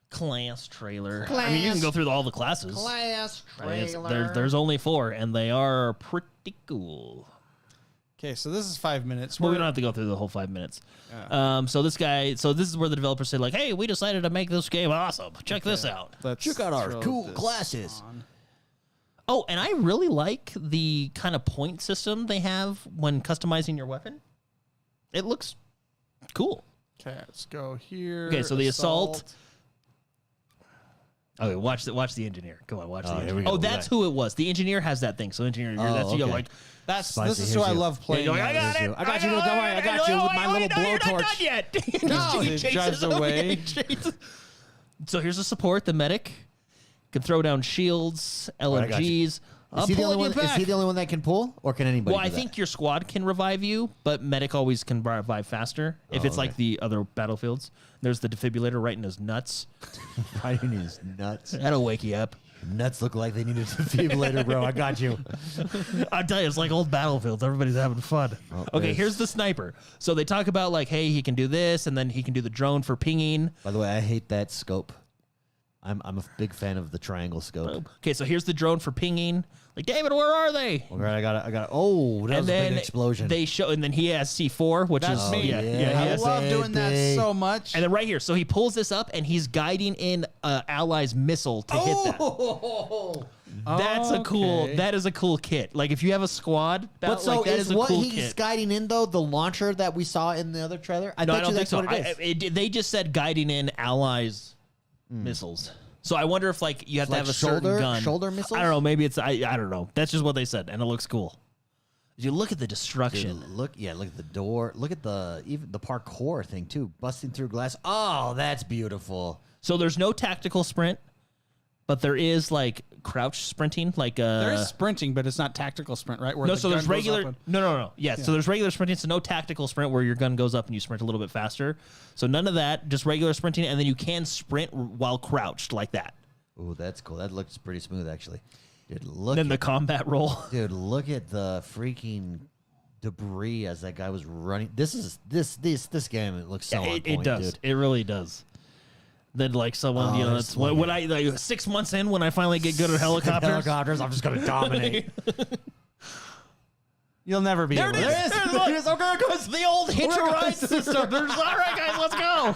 Speaker 2: class trailer. I mean, you can go through all the classes.
Speaker 1: Class
Speaker 2: I mean,
Speaker 1: trailer.
Speaker 2: there's only 4, and they are pretty cool.
Speaker 3: Okay, so this is 5 minutes.
Speaker 2: Well, we don't have to go through the whole 5 minutes. So this is where the developers say like, "Hey, we decided to make this game awesome. Check this out."
Speaker 1: Check out our
Speaker 3: throw
Speaker 1: cool
Speaker 3: this
Speaker 1: classes.
Speaker 3: on.
Speaker 2: Oh, and I really like the kind of point system they have when customizing your weapon. It looks cool.
Speaker 3: Okay, let's go here.
Speaker 2: Okay, so the assault. Okay, watch the engineer. Come on, watch the engineer.
Speaker 1: here we go.
Speaker 2: Oh, that's who it was. The engineer has that thing. So engineer, that's you.
Speaker 1: okay.
Speaker 2: Like
Speaker 3: This
Speaker 1: Spicy,
Speaker 3: is
Speaker 1: here's
Speaker 3: who I
Speaker 1: you.
Speaker 3: love playing.
Speaker 2: I got
Speaker 1: Here's
Speaker 2: it.
Speaker 1: you. I got you. Don't worry. I got you with my little blowtorch.
Speaker 2: You're not done yet.
Speaker 3: No,
Speaker 2: He
Speaker 3: it
Speaker 2: chases
Speaker 3: drives
Speaker 2: him
Speaker 3: away.
Speaker 2: So here's the support, the medic. Can throw down shields,
Speaker 1: I got you.
Speaker 2: LMGs.
Speaker 1: Is he the only one? Is he the only one that can pull, or can anybody?
Speaker 2: Well,
Speaker 1: do
Speaker 2: I
Speaker 1: that?
Speaker 2: think your squad can revive you, but medic always can revive faster. If it's like the other battlefields, there's the defibrillator right in his nuts.
Speaker 1: right in his nuts.
Speaker 2: That'll wake you up.
Speaker 1: Nuts look like they need a defibrillator, bro. I got you.
Speaker 2: I tell you, it's like old battlefields. Everybody's having fun. Okay, here's the sniper. So they talk about like, hey, he can do this, and then he can do the drone for pinging.
Speaker 1: By the way, I hate that scope. I'm a big fan of the triangle scope.
Speaker 2: Okay, so here's the drone for pinging. Like, David, where are they?
Speaker 1: All right, I got it. Oh, that was a big explosion.
Speaker 2: They show, and then he has C4, which
Speaker 3: That's
Speaker 2: is
Speaker 3: me.
Speaker 2: Yeah,
Speaker 1: yeah.
Speaker 2: he
Speaker 3: I
Speaker 2: has
Speaker 3: love
Speaker 2: it.
Speaker 3: doing that so much.
Speaker 2: And then right here, so he pulls this up, and he's guiding in ally's missile to hit that. That is a cool kit. Like if you have a squad,
Speaker 1: But so
Speaker 2: like, that
Speaker 1: is
Speaker 2: is a
Speaker 1: what
Speaker 2: cool
Speaker 1: he's
Speaker 2: kit.
Speaker 1: guiding in though the launcher that we saw in the other trailer? I
Speaker 2: No, I
Speaker 1: bet
Speaker 2: don't
Speaker 1: you
Speaker 2: think
Speaker 1: that's
Speaker 2: so.
Speaker 1: what it is.
Speaker 2: They just said guiding in allies' missiles. So I wonder if like you have to
Speaker 1: Like
Speaker 2: have a certain gun.
Speaker 1: shoulder missiles?
Speaker 2: I don't know. Maybe it's I don't know. That's just what they said, and it looks cool. You look at the destruction.
Speaker 1: Dude, look at the door. Look at even the parkour thing too, busting through glass. Oh, that's beautiful.
Speaker 2: So there's no tactical sprint, but there is like crouch sprinting. Like
Speaker 3: there is sprinting, but it's not tactical sprint, right? Where
Speaker 2: no.
Speaker 3: the
Speaker 2: So there's
Speaker 3: gun goes
Speaker 2: regular.
Speaker 3: up and-
Speaker 2: No. Yeah. So there's regular sprinting. So no tactical sprint where your gun goes up and you sprint a little bit faster. So none of that. Just regular sprinting, and then you can sprint while crouched like that.
Speaker 1: Oh, that's cool. That looks pretty smooth actually. Dude,
Speaker 2: Then the combat roll.
Speaker 1: Dude, look at the freaking debris as that guy was running. This game. It looks so on point,
Speaker 2: It does.
Speaker 1: dude.
Speaker 2: It really does. Then like someone,
Speaker 1: there's
Speaker 2: that's when I like 6 months in when I finally get good at helicopters.
Speaker 1: Helicopters, I'm just gonna dominate.
Speaker 3: You'll never be
Speaker 2: There
Speaker 3: able
Speaker 2: it
Speaker 3: to.
Speaker 2: is. There it is. Okay, it goes the old hitch a ride system. There's all right, guys. Let's go.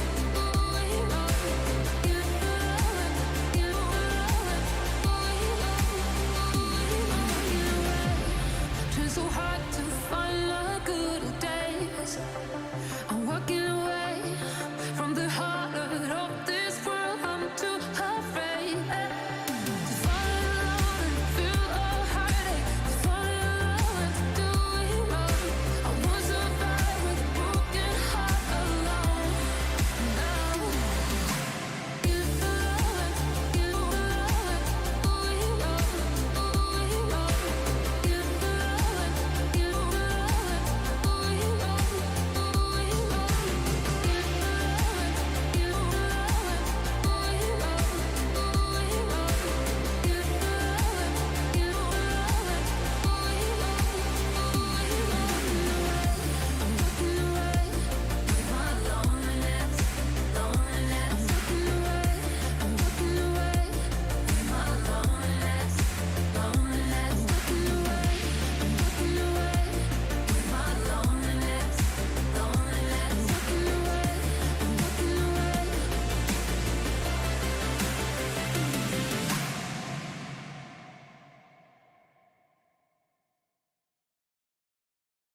Speaker 4: Trying so hard to find the good old days.